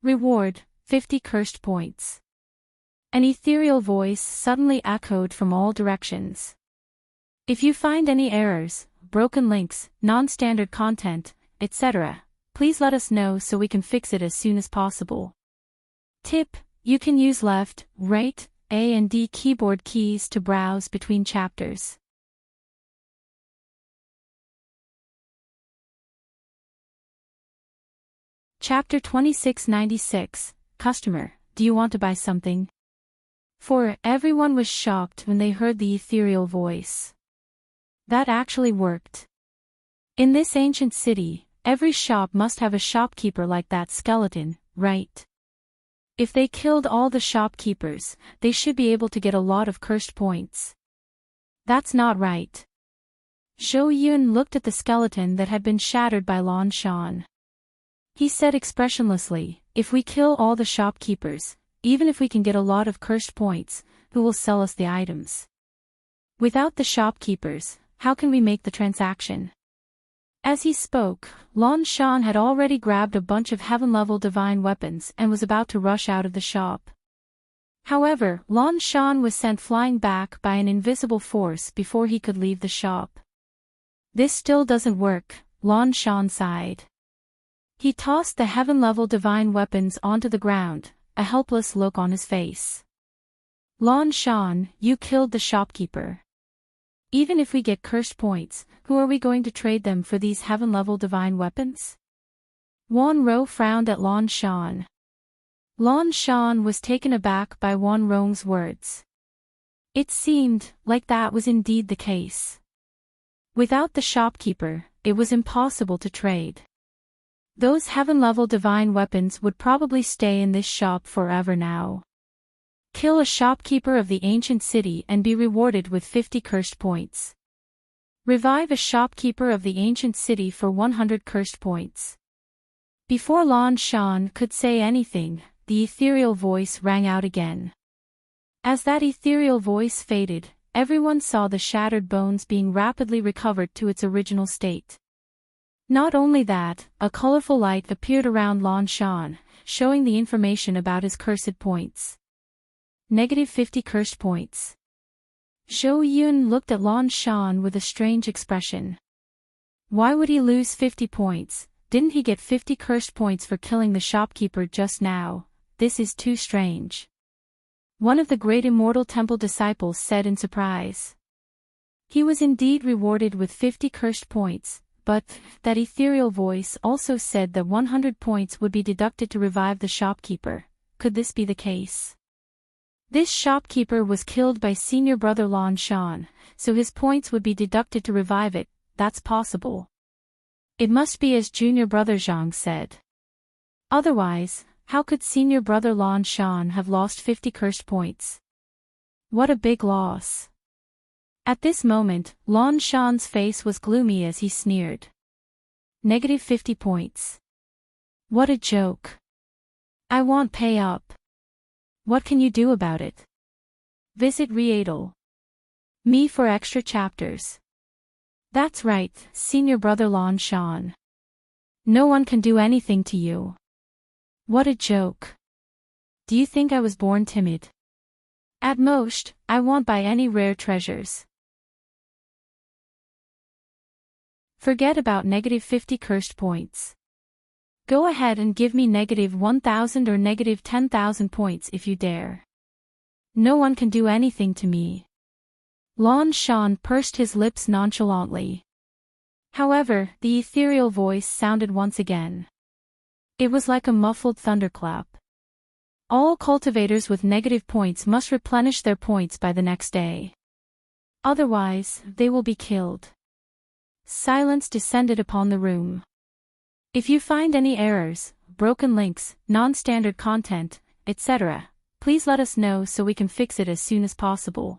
Reward, 50 cursed points. An ethereal voice suddenly echoed from all directions. If you find any errors, broken links, non-standard content, etc., please let us know so we can fix it as soon as possible. Tip: you can use left, right, A and D keyboard keys to browse between chapters. Chapter 2696, Customer, do you want to buy something? 4. Everyone was shocked when they heard the ethereal voice. That actually worked. In this ancient city, Every shop must have a shopkeeper like that skeleton, right? If they killed all the shopkeepers, they should be able to get a lot of cursed points. That's not right. Zhou Yun looked at the skeleton that had been shattered by Lan Shan. He said expressionlessly, if we kill all the shopkeepers, even if we can get a lot of cursed points, who will sell us the items? Without the shopkeepers, how can we make the transaction? As he spoke, Lan Shan had already grabbed a bunch of heaven-level divine weapons and was about to rush out of the shop. However, Lan Shan was sent flying back by an invisible force before he could leave the shop. This still doesn't work, Lan Shan sighed. He tossed the heaven-level divine weapons onto the ground, a helpless look on his face. Lan Shan, you killed the shopkeeper. Even if we get cursed points, who are we going to trade them for these heaven-level divine weapons? Wan Rou frowned at Lan Shan. Lan Shan was taken aback by Wan Rong's words. It seemed like that was indeed the case. Without the shopkeeper, it was impossible to trade. Those heaven-level divine weapons would probably stay in this shop forever now. Kill a shopkeeper of the ancient city and be rewarded with 50 cursed points. Revive a shopkeeper of the ancient city for 100 cursed points. Before Lan Shan could say anything, the ethereal voice rang out again. As that ethereal voice faded, everyone saw the shattered bones being rapidly recovered to its original state. Not only that, a colorful light appeared around Lan Shan, showing the information about his cursed points. -50 cursed points. Zhou Yun looked at Lan Shan with a strange expression. Why would he lose 50 points? Didn't he get 50 cursed points for killing the shopkeeper just now? This is too strange. One of the great immortal temple disciples said in surprise. He was indeed rewarded with 50 cursed points, but that ethereal voice also said that 100 points would be deducted to revive the shopkeeper. Could this be the case? This shopkeeper was killed by senior brother Lan Shan, so his points would be deducted to revive it. That's possible. It must be as junior brother Zhang said. Otherwise, how could senior brother Lan Shan have lost 50 cursed points? What a big loss. At this moment, Lan Shan's face was gloomy as he sneered. -50 points. What a joke. I won't pay up. What can you do about it? Visit Readle.me for extra chapters. That's right, senior brother Lan Shan. No one can do anything to you. What a joke. Do you think I was born timid? At most, I won't buy any rare treasures. Forget about -50 cursed points. Go ahead and give me -1,000 or -10,000 points if you dare. No one can do anything to me. Lan Shan pursed his lips nonchalantly. However, the ethereal voice sounded once again. It was like a muffled thunderclap. All cultivators with negative points must replenish their points by the next day. Otherwise, they will be killed. Silence descended upon the room. If you find any errors, broken links, non-standard content, etc., please let us know so we can fix it as soon as possible.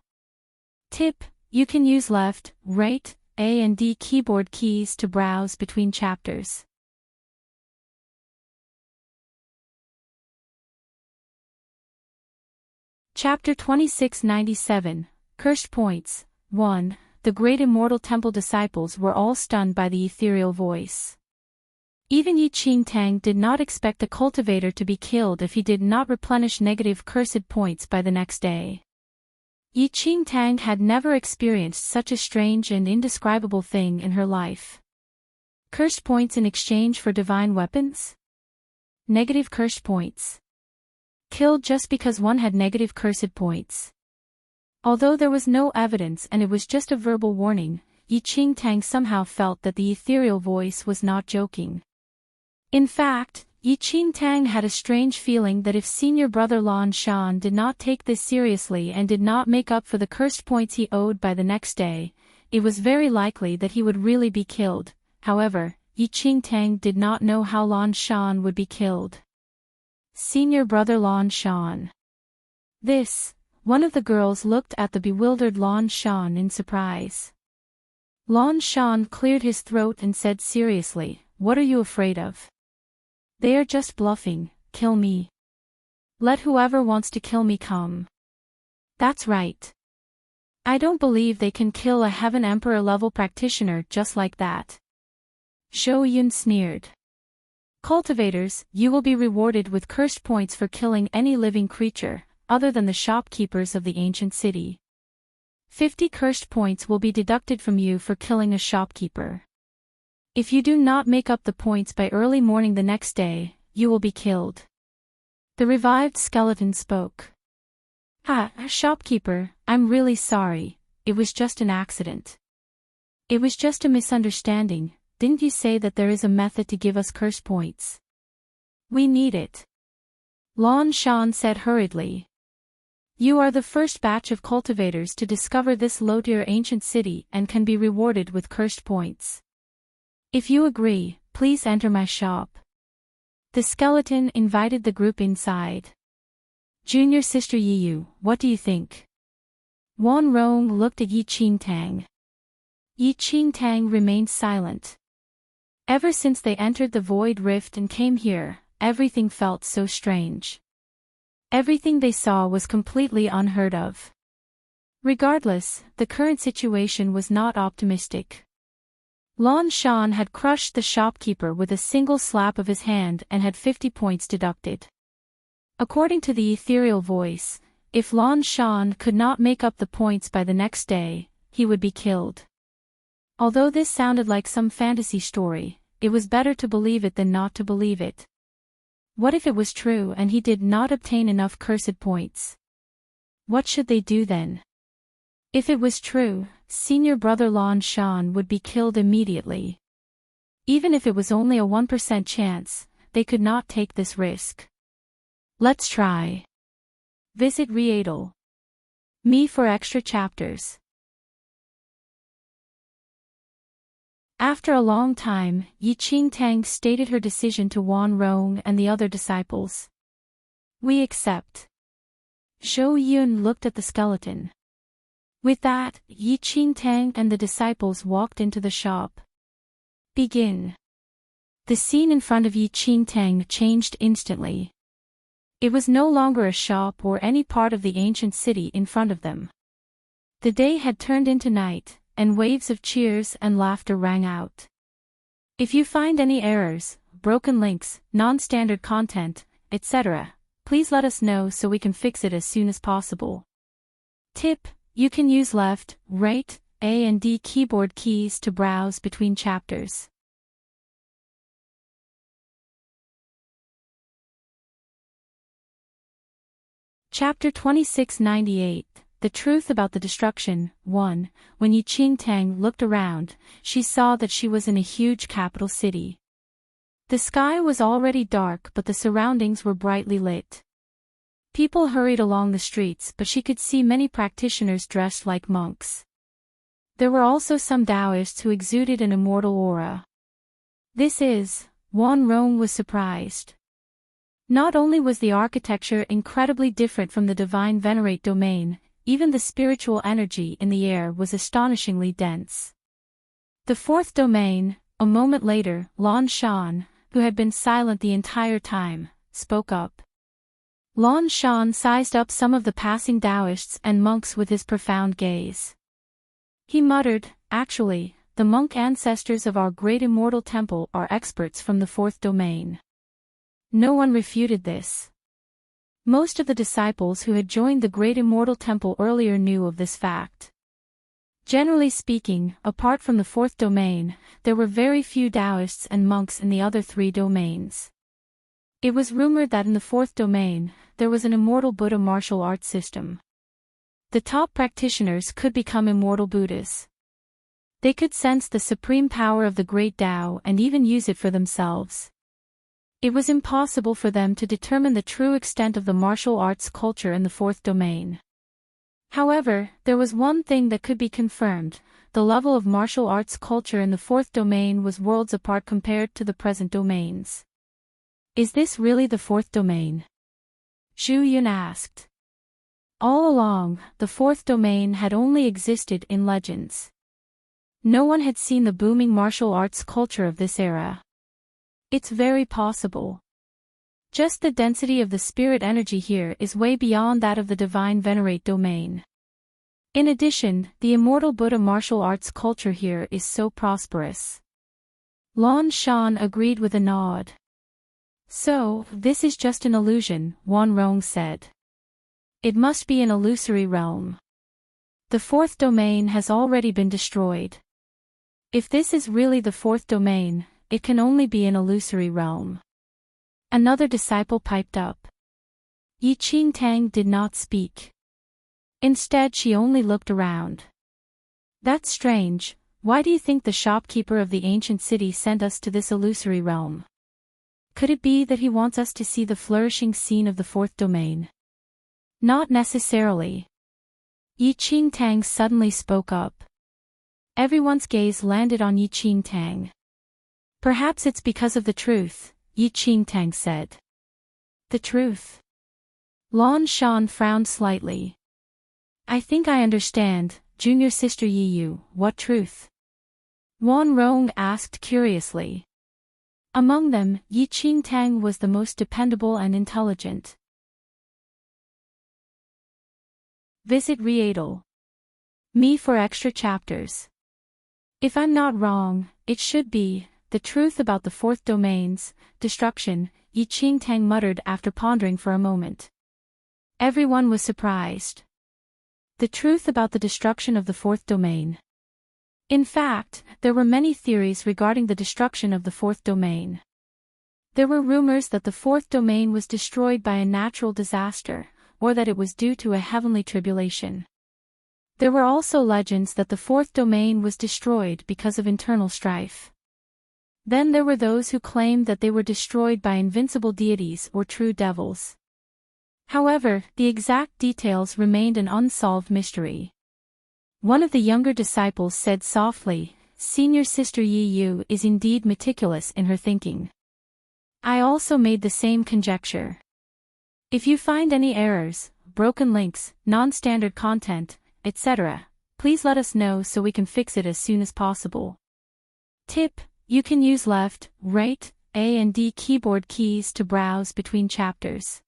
Tip: you can use left, right, A and D keyboard keys to browse between chapters. Chapter 2697, Cursed Points. 1. The great immortal temple disciples were all stunned by the ethereal voice. Even Enchanting did not expect the cultivator to be killed if he did not replenish negative cursed points by the next day. Enchanting had never experienced such a strange and indescribable thing in her life. Cursed points in exchange for divine weapons? Negative cursed points. Killed just because one had negative cursed points. Although there was no evidence and it was just a verbal warning, Enchanting somehow felt that the ethereal voice was not joking. In fact, Enchanting had a strange feeling that if senior brother Lan Shan did not take this seriously and did not make up for the cursed points he owed by the next day, it was very likely that he would really be killed. However, Enchanting did not know how Lan Shan would be killed. Senior brother Lan Shan. One of the girls looked at the bewildered Lan Shan in surprise. Lan Shan cleared his throat and said seriously, "What are you afraid of? They are just bluffing, kill me. Let whoever wants to kill me come." That's right. I don't believe they can kill a Heaven Emperor level practitioner just like that. Zhou Yun sneered. Cultivators, you will be rewarded with cursed points for killing any living creature, other than the shopkeepers of the ancient city. 50 cursed points will be deducted from you for killing a shopkeeper. If you do not make up the points by early morning the next day, you will be killed. The revived skeleton spoke. Shopkeeper, I'm really sorry, it was just an accident. It was just a misunderstanding. Didn't you say that there is a method to give us curse points? We need it. Lan Shan said hurriedly. You are the first batch of cultivators to discover this low-tier ancient city and can be rewarded with cursed points. If you agree, please enter my shop. The skeleton invited the group inside. Junior sister Yiyu, what do you think? Wan Rong looked at Enchanting. Enchanting remained silent. Ever since they entered the Void Rift and came here, everything felt so strange. Everything they saw was completely unheard of. Regardless, the current situation was not optimistic. Lan Shan had crushed the shopkeeper with a single slap of his hand and had 50 points deducted. According to the ethereal voice, if Lan Shan could not make up the points by the next day, he would be killed. Although this sounded like some fantasy story, it was better to believe it than not to believe it. What if it was true and he did not obtain enough cursed points? What should they do then? If it was true, senior brother Lan Shan would be killed immediately. Even if it was only a 1% chance, they could not take this risk. Let's try. Visit Readle.me for extra chapters. After a long time, Enchanting stated her decision to Wan Rong and the other disciples. We accept. Zhou Yun looked at the skeleton. With that, Enchanting and the disciples walked into the shop. Begin. The scene in front of Enchanting changed instantly. It was no longer a shop or any part of the ancient city in front of them. The day had turned into night, and waves of cheers and laughter rang out. If you find any errors, broken links, non-standard content, etc., please let us know so we can fix it as soon as possible. Tip: you can use left, right, A and D keyboard keys to browse between chapters. Chapter 2698, The Truth About the Destruction. 1. When Enchanting looked around, she saw that she was in a huge capital city. The sky was already dark but the surroundings were brightly lit. People hurried along the streets but she could see many practitioners dressed like monks. There were also some Taoists who exuded an immortal aura. Wan Rong was surprised. Not only was the architecture incredibly different from the divine venerate domain, even the spiritual energy in the air was astonishingly dense. The fourth domain, a moment later, Lan Shan, who had been silent the entire time, spoke up. Lan Shan sized up some of the passing Taoists and monks with his profound gaze. He muttered, actually, the monk ancestors of our great immortal temple are experts from the fourth domain. No one refuted this. Most of the disciples who had joined the great immortal temple earlier knew of this fact. Generally speaking, apart from the fourth domain, there were very few Taoists and monks in the other three domains. It was rumored that in the fourth domain, there was an immortal Buddha martial arts system. The top practitioners could become immortal Buddhas. They could sense the supreme power of the great Tao and even use it for themselves. It was impossible for them to determine the true extent of the martial arts culture in the fourth domain. However, there was one thing that could be confirmed: the level of martial arts culture in the fourth domain was worlds apart compared to the present domains. Is this really the fourth domain? Zhu Yun asked. All along, the fourth domain had only existed in legends. No one had seen the booming martial arts culture of this era. It's very possible. Just the density of the spirit energy here is way beyond that of the divine venerate domain. In addition, the immortal Buddha martial arts culture here is so prosperous. Lan Shan agreed with a nod. So, this is just an illusion, Wan Rong said. It must be an illusory realm. The fourth domain has already been destroyed. If this is really the fourth domain, it can only be an illusory realm. Another disciple piped up. Enchanting did not speak. Instead she only looked around. That's strange. Why do you think the shopkeeper of the ancient city sent us to this illusory realm? Could it be that he wants us to see the flourishing scene of the fourth domain? Not necessarily. Enchanting suddenly spoke up. Everyone's gaze landed on Enchanting. Perhaps it's because of the truth, Enchanting said. The truth? Lan Shan frowned slightly. I think I understand, junior sister Yi Yu, what truth? Wan Rong asked curiously. Among them, Enchanting was the most dependable and intelligent. Visit Readle me for extra chapters. If I'm not wrong, it should be the truth about the fourth domain's destruction, Enchanting muttered after pondering for a moment. Everyone was surprised. The truth about the destruction of the fourth domain. In fact, there were many theories regarding the destruction of the fourth domain. There were rumors that the fourth domain was destroyed by a natural disaster, or that it was due to a heavenly tribulation. There were also legends that the fourth domain was destroyed because of internal strife. Then there were those who claimed that they were destroyed by invincible deities or true devils. However, the exact details remained an unsolved mystery. One of the younger disciples said softly, Senior Sister Yi Yu is indeed meticulous in her thinking. I also made the same conjecture. If you find any errors, broken links, non-standard content, etc., please let us know so we can fix it as soon as possible. Tip: you can use left, right, A and D keyboard keys to browse between chapters.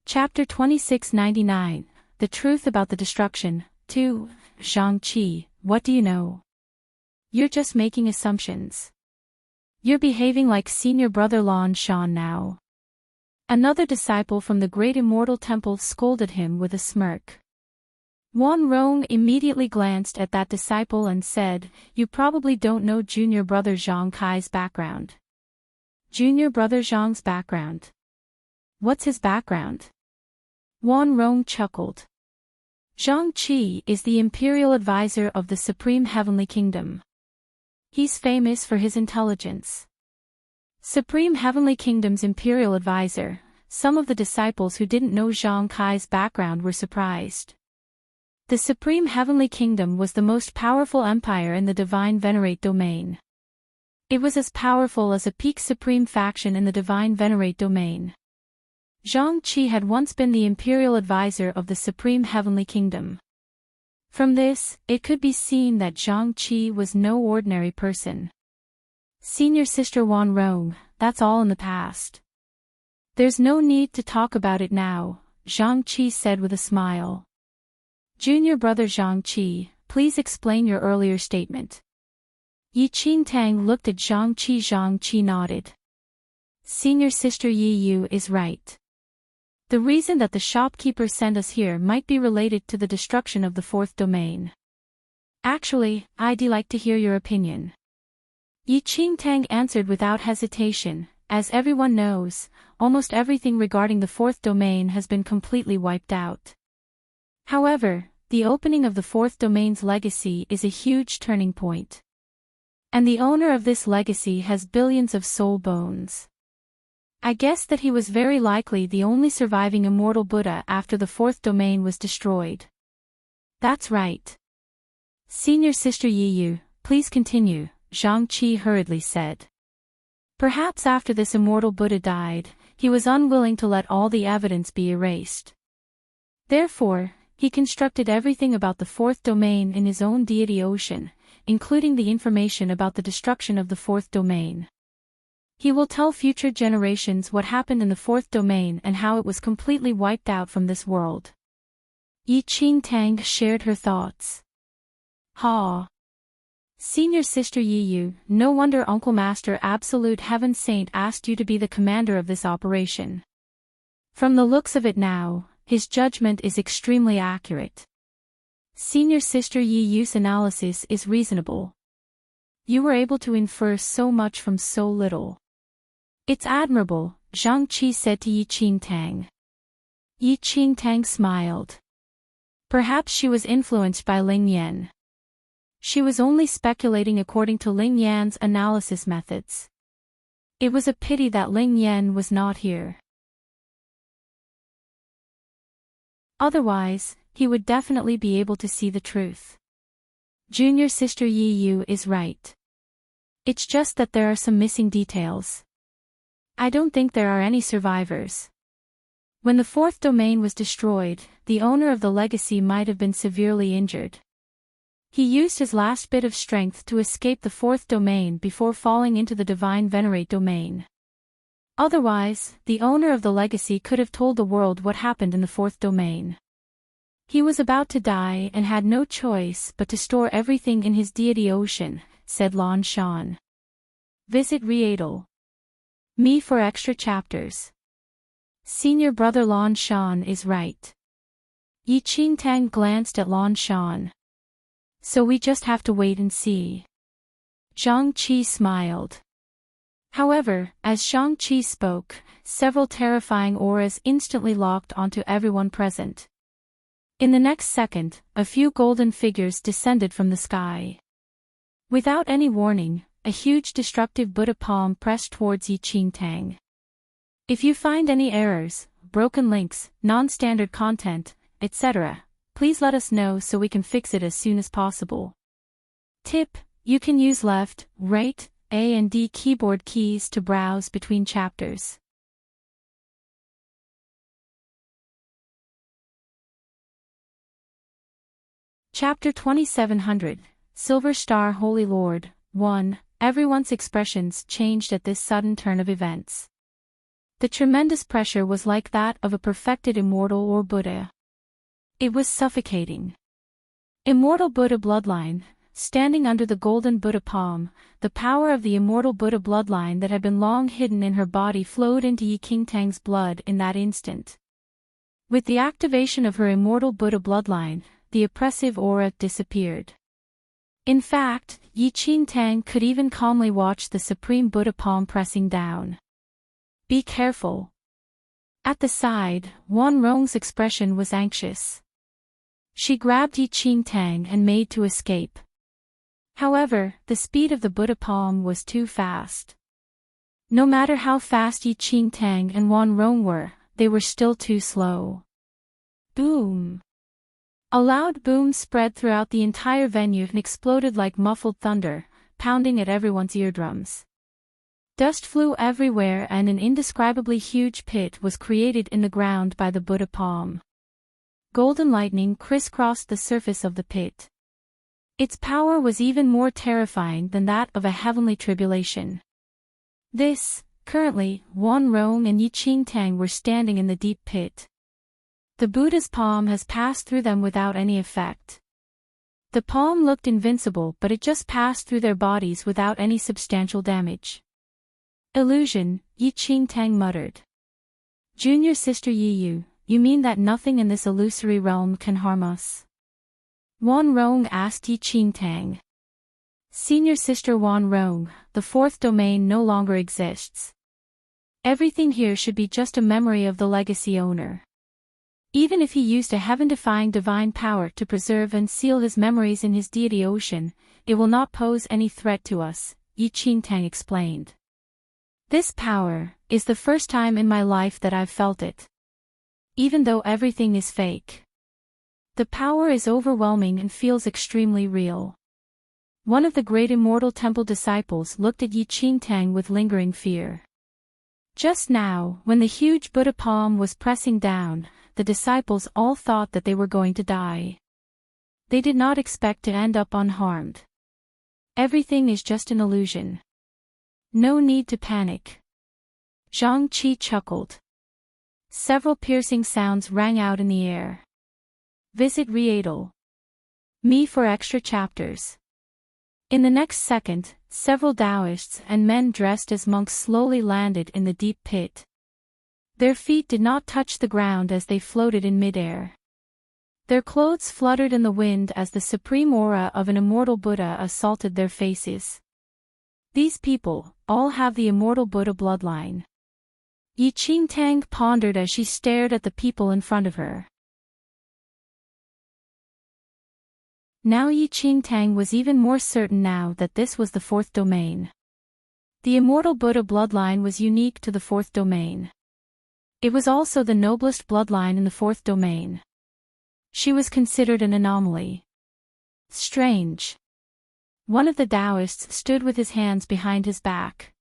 Chapter 2699, The Truth About the Destruction, 2, Zhangqi, what do you know? You're just making assumptions. You're behaving like senior brother Lan Shan now. Another disciple from the great immortal temple scolded him with a smirk. Wan Rong immediately glanced at that disciple and said, You probably don't know junior brother Zhang Kai's background. Junior brother Zhang's background? What's his background? Wan Rong chuckled. Zhang Qi is the imperial advisor of the Supreme Heavenly Kingdom. He's famous for his intelligence. Supreme Heavenly Kingdom's imperial advisor. Some of the disciples who didn't know Zhang Kai's background were surprised. The Supreme Heavenly Kingdom was the most powerful empire in the Divine Venerate domain. It was as powerful as a peak supreme faction in the Divine Venerate domain. Zhang Qi had once been the imperial advisor of the Supreme Heavenly Kingdom. From this, it could be seen that Zhang Qi was no ordinary person. Senior Sister Wan Rong, that's all in the past. There's no need to talk about it now, Zhang Qi said with a smile. Junior brother Zhang Qi, please explain your earlier statement. Enchanting looked at Zhang Qi. Zhang Qi nodded. Senior Sister Yi Yu is right. The reason that the shopkeeper sent us here might be related to the destruction of the fourth domain. Actually, I'd like to hear your opinion. Enchanting answered without hesitation. As everyone knows, almost everything regarding the fourth domain has been completely wiped out. However, the opening of the fourth domain's legacy is a huge turning point. And the owner of this legacy has billions of soul bones. I guessed that he was very likely the only surviving immortal Buddha after the fourth domain was destroyed. That's right. Senior Sister Yiyu, please continue, Zhang Qi hurriedly said. Perhaps after this immortal Buddha died, he was unwilling to let all the evidence be erased. Therefore, he constructed everything about the fourth domain in his own deity ocean, including the information about the destruction of the fourth domain. He will tell future generations what happened in the fourth domain and how it was completely wiped out from this world. Yi Qingtang shared her thoughts. Ha! Senior Sister Yiyu, no wonder Uncle Master Absolute Heaven Saint asked you to be the commander of this operation. From the looks of it now, his judgment is extremely accurate. Senior Sister Yiyu's analysis is reasonable. You were able to infer so much from so little. It's admirable, Zhang Qi said to Yi Qingtang. Yi Qingtang smiled. Perhaps she was influenced by Ling Yan. She was only speculating according to Ling Yan's analysis methods. It was a pity that Ling Yan was not here. Otherwise, he would definitely be able to see the truth. Junior Sister Yiyu is right. It's just that there are some missing details. I don't think there are any survivors. When the fourth domain was destroyed, the owner of the legacy might have been severely injured. He used his last bit of strength to escape the fourth domain before falling into the Divine Venerate domain. Otherwise, the owner of the legacy could have told the world what happened in the fourth domain. He was about to die and had no choice but to store everything in his deity ocean, said Lan Shan. Visit Riedel. Me for extra chapters. Senior brother Lan Shan is right. Yi Qingtang glanced at Lan Shan. So we just have to wait and see. Zhang Qi smiled. However, as Zhang Qi spoke, several terrifying auras instantly locked onto everyone present. In the next second, a few golden figures descended from the sky. Without any warning, a huge destructive Buddha palm pressed towards Yi Qingtang. If you find any errors, broken links, non-standard content, etc., please let us know so we can fix it as soon as possible. Tip: you can use left, right, A and D keyboard keys to browse between chapters. Chapter 2700, Silver Star Holy Lord, 1. Everyone's expressions changed at this sudden turn of events. The tremendous pressure was like that of a perfected immortal or Buddha. It was suffocating. Immortal Buddha bloodline, standing under the golden Buddha palm, the power of the immortal Buddha bloodline that had been long hidden in her body flowed into Yi Qingtang's blood in that instant. With the activation of her immortal Buddha bloodline, the oppressive aura disappeared. In fact, Yi Qingtang could even calmly watch the supreme Buddha palm pressing down. Be careful. At the side, Wan Rong's expression was anxious. She grabbed Yi Qingtang and made to escape. However, the speed of the Buddha palm was too fast. No matter how fast Yi Qingtang and Wan Rong were, they were still too slow. Boom! A loud boom spread throughout the entire venue and exploded like muffled thunder, pounding at everyone's eardrums. Dust flew everywhere and an indescribably huge pit was created in the ground by the Buddha palm. Golden lightning crisscrossed the surface of the pit. Its power was even more terrifying than that of a heavenly tribulation. Currently, Wan Rong and Yi Qingtang were standing in the deep pit. The Buddha's palm has passed through them without any effect. The palm looked invincible, but it just passed through their bodies without any substantial damage. Illusion, Yi Qingtang muttered. Junior Sister Yiyu, you mean that nothing in this illusory realm can harm us? Wan Rong asked Yi Qingtang. Senior Sister Wan Rong, the fourth domain no longer exists. Everything here should be just a memory of the legacy owner. Even if he used a heaven-defying divine power to preserve and seal his memories in his deity ocean, it will not pose any threat to us, Yi Qingtang explained. This power, is the first time in my life that I've felt it. Even though everything is fake. The power is overwhelming and feels extremely real. One of the great immortal temple disciples looked at Enchanting with lingering fear. Just now, when the huge Buddha palm was pressing down, the disciples all thought that they were going to die. They did not expect to end up unharmed. Everything is just an illusion. No need to panic. Zhang Qi chuckled. Several piercing sounds rang out in the air. Visit Me for extra chapters. In the next second, several Taoists and men dressed as monks slowly landed in the deep pit. Their feet did not touch the ground as they floated in midair. Their clothes fluttered in the wind as the supreme aura of an immortal Buddha assaulted their faces. These people all have the immortal Buddha bloodline. Enchanting pondered as she stared at the people in front of her. Now Enchanting was even more certain now that this was the fourth domain. The immortal Buddha bloodline was unique to the fourth domain. It was also the noblest bloodline in the fourth domain. She was considered an anomaly. Strange. One of the Taoists stood with his hands behind his back.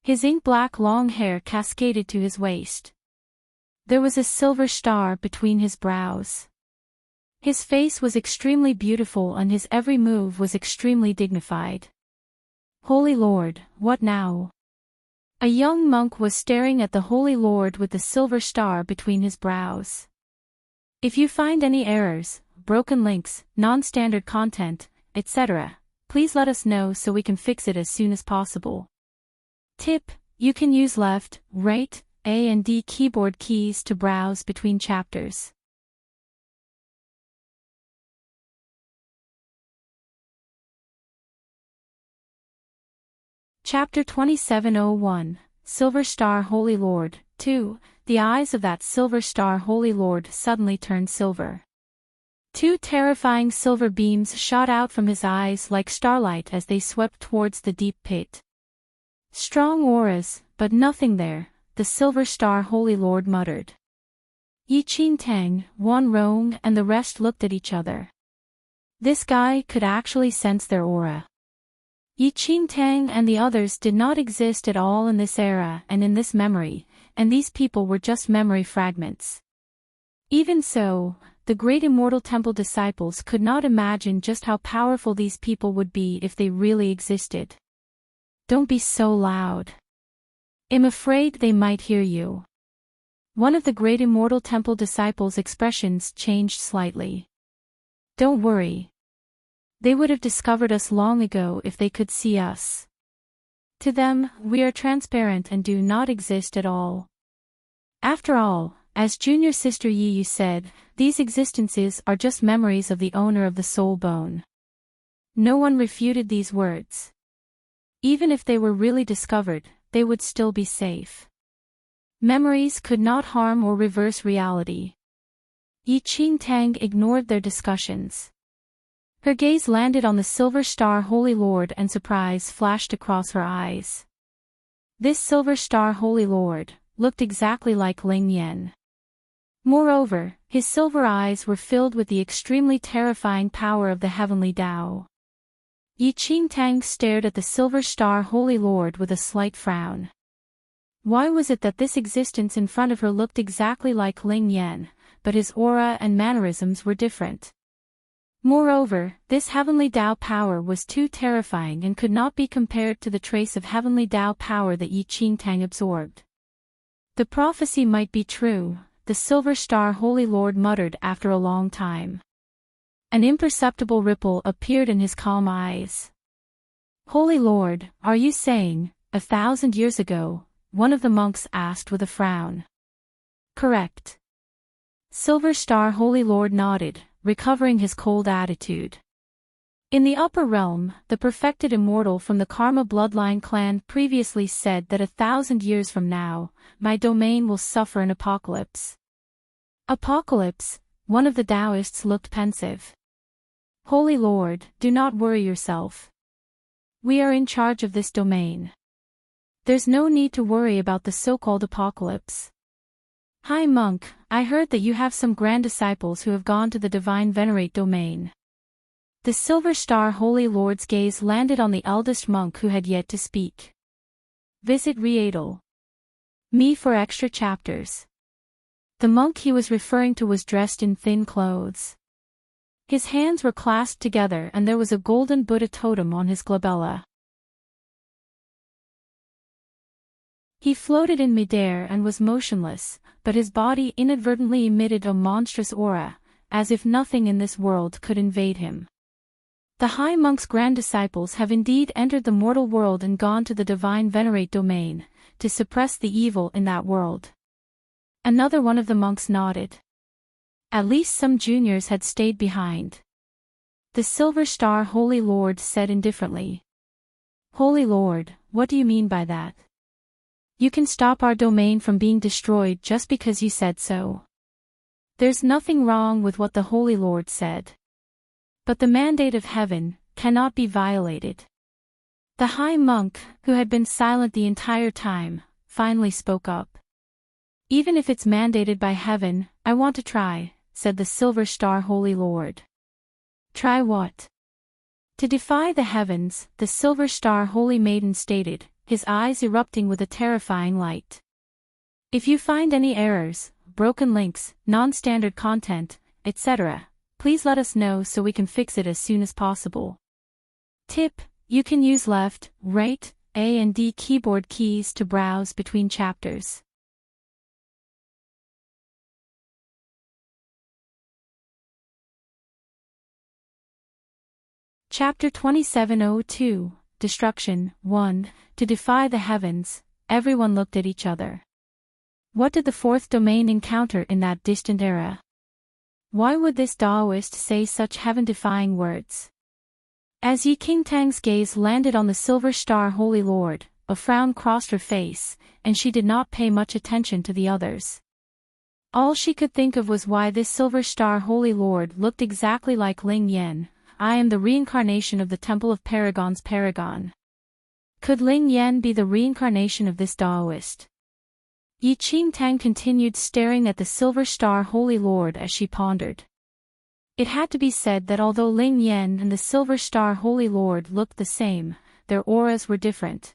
His ink-black long hair cascaded to his waist. There was a silver star between his brows. His face was extremely beautiful and his every move was extremely dignified. Holy Lord, what now? A young monk was staring at the Holy Lord with the silver star between his brows. If you find any errors, broken links, non-standard content, etc., please let us know so we can fix it as soon as possible. Tip: you can use left, right, A and D keyboard keys to browse between chapters. Chapter 2701, Silver Star Holy Lord, 2. The eyes of that Silver Star Holy Lord suddenly turned silver. Two terrifying silver beams shot out from his eyes like starlight as they swept towards the deep pit. Strong auras, but nothing there, the Silver Star Holy Lord muttered. Enchanting, Wan Rong and the rest looked at each other. This guy could actually sense their aura. Enchanting and the others did not exist at all in this era and in this memory, and these people were just memory fragments. Even so, the great immortal temple disciples could not imagine just how powerful these people would be if they really existed. Don't be so loud. I'm afraid they might hear you. One of the great immortal temple disciples' expressions changed slightly. Don't worry. They would have discovered us long ago if they could see us. To them, we are transparent and do not exist at all. After all, as junior sister Yi Yu said, these existences are just memories of the owner of the soul bone. No one refuted these words. Even if they were really discovered, they would still be safe. Memories could not harm or reverse reality. Enchanting ignored their discussions. Her gaze landed on the Silver Star Holy Lord and surprise flashed across her eyes. This Silver Star Holy Lord looked exactly like Ling Yan. Moreover, his silver eyes were filled with the extremely terrifying power of the heavenly Tao. Enchanting stared at the Silver Star Holy Lord with a slight frown. Why was it that this existence in front of her looked exactly like Ling Yan, but his aura and mannerisms were different? Moreover, this heavenly Tao power was too terrifying and could not be compared to the trace of heavenly Tao power that Enchanting absorbed. The prophecy might be true, the Silver Star Holy Lord muttered after a long time. An imperceptible ripple appeared in his calm eyes. Holy Lord, are you saying, 1,000 years ago? One of the monks asked with a frown. Correct. Silver Star Holy Lord nodded, recovering his cold attitude. In the upper realm, the perfected immortal from the Karma bloodline clan previously said that 1,000 years from now, my domain will suffer an apocalypse. Apocalypse? One of the Taoists looked pensive. Holy Lord, do not worry yourself. We are in charge of this domain. There's no need to worry about the so-called apocalypse. Hi monk, I heard that you have some grand disciples who have gone to the divine venerate domain. The Silver Star Holy Lord's gaze landed on the eldest monk who had yet to speak. Visit Readle. Me for extra chapters. The monk he was referring to was dressed in thin clothes. His hands were clasped together and there was a golden Buddha totem on his glabella. He floated in midair and was motionless, but his body inadvertently emitted a monstrous aura, as if nothing in this world could invade him. The High Monk's grand disciples have indeed entered the mortal world and gone to the divine venerate domain, to suppress the evil in that world. Another one of the monks nodded. At least some juniors had stayed behind. The Silver Star Holy Lord said indifferently. Holy Lord, what do you mean by that? You can stop our domain from being destroyed just because you said so. There's nothing wrong with what the Holy Lord said. But the mandate of heaven cannot be violated. The High Monk, who had been silent the entire time, finally spoke up. Even if it's mandated by heaven, I want to try, said the Silver Star Holy Lord. Try what? To defy the heavens, the Silver Star Holy Maiden stated, his eyes erupting with a terrifying light. If you find any errors, broken links, non-standard content, etc., please let us know so we can fix it as soon as possible. Tip: you can use left, right, A and D keyboard keys to browse between chapters. Chapter 2702, Destruction, 1. To defy the heavens, everyone looked at each other. What did the fourth domain encounter in that distant era? Why would this Taoist say such heaven-defying words? As Yi Qingtang's gaze landed on the Silver Star Holy Lord, a frown crossed her face, and she did not pay much attention to the others. All she could think of was why this Silver Star Holy Lord looked exactly like Ling Yan. I am the reincarnation of the Temple of Paragon's Paragon. Could Ling Yan be the reincarnation of this Taoist? Yi Qingtang continued staring at the Silver Star Holy Lord as she pondered. It had to be said that although Ling Yan and the Silver Star Holy Lord looked the same, their auras were different.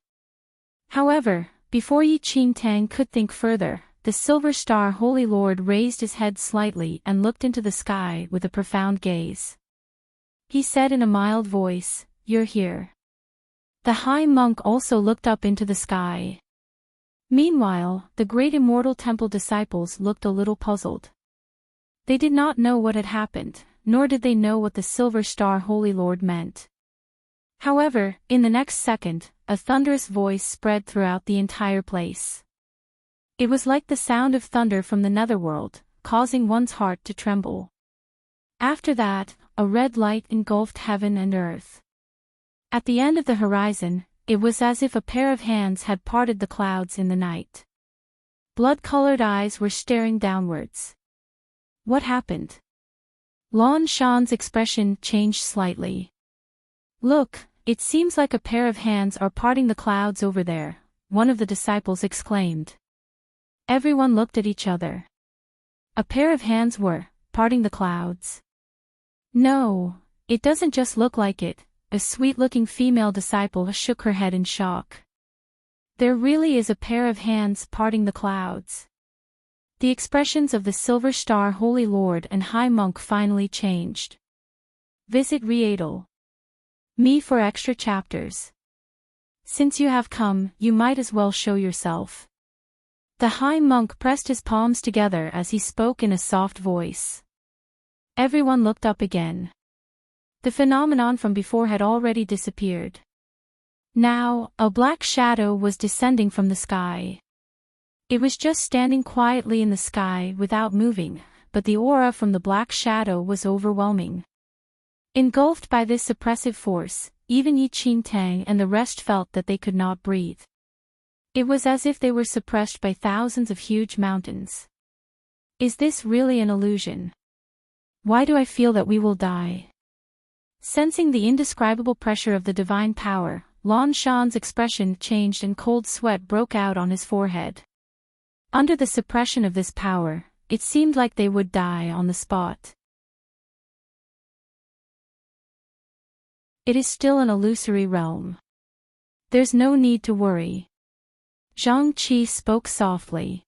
However, before Yi Qingtang could think further, the Silver Star Holy Lord raised his head slightly and looked into the sky with a profound gaze. He said in a mild voice, "You're here." The High Monk also looked up into the sky. Meanwhile, the great immortal temple disciples looked a little puzzled. They did not know what had happened, nor did they know what the Silver Star Holy Lord meant. However, in the next second, a thunderous voice spread throughout the entire place. It was like the sound of thunder from the netherworld, causing one's heart to tremble. After that, a red light engulfed heaven and earth. At the end of the horizon, it was as if a pair of hands had parted the clouds in the night. Blood-colored eyes were staring downwards. What happened? Lan Shan's expression changed slightly. Look, it seems like a pair of hands are parting the clouds over there, one of the disciples exclaimed. Everyone looked at each other. A pair of hands were parting the clouds. No, it doesn't just look like it, a sweet-looking female disciple shook her head in shock. There really is a pair of hands parting the clouds. The expressions of the Silver Star Holy Lord and High Monk finally changed. Visit Readle. Me for extra chapters. Since you have come, you might as well show yourself. The High Monk pressed his palms together as he spoke in a soft voice. Everyone looked up again. The phenomenon from before had already disappeared. Now, a black shadow was descending from the sky. It was just standing quietly in the sky without moving, but the aura from the black shadow was overwhelming. Engulfed by this oppressive force, even Yi Qingtang and the rest felt that they could not breathe. It was as if they were suppressed by thousands of huge mountains. Is this really an illusion? Why do I feel that we will die? Sensing the indescribable pressure of the divine power, Lan Shan's expression changed and cold sweat broke out on his forehead. Under the suppression of this power, it seemed like they would die on the spot. It is still an illusory realm. There's no need to worry. Zhang Qi spoke softly.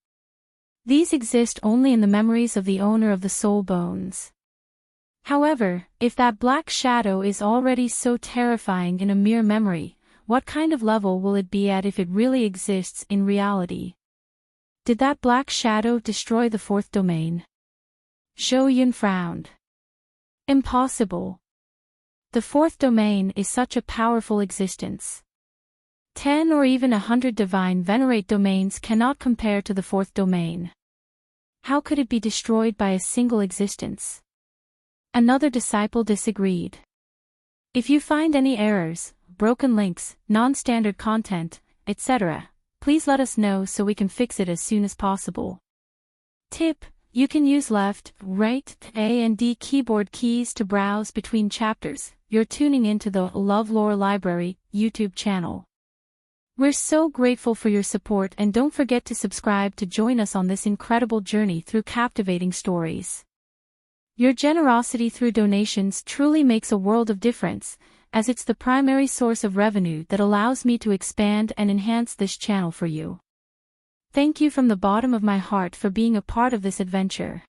These exist only in the memories of the owner of the soul bones. However, if that black shadow is already so terrifying in a mere memory, what kind of level will it be at if it really exists in reality? Did that black shadow destroy the fourth domain? Zhou Yun frowned. Impossible. The fourth domain is such a powerful existence. 10 or even 100 divine venerate domains cannot compare to the fourth domain. How could it be destroyed by a single existence? Another disciple disagreed. If you find any errors, broken links, non-standard content, etc., please let us know so we can fix it as soon as possible. Tip: you can use left, right, A and D keyboard keys to browse between chapters. You're tuning into the LoveLore Library YouTube channel. We're so grateful for your support, and don't forget to subscribe to join us on this incredible journey through captivating stories. Your generosity through donations truly makes a world of difference, as it's the primary source of revenue that allows me to expand and enhance this channel for you. Thank you from the bottom of my heart for being a part of this adventure.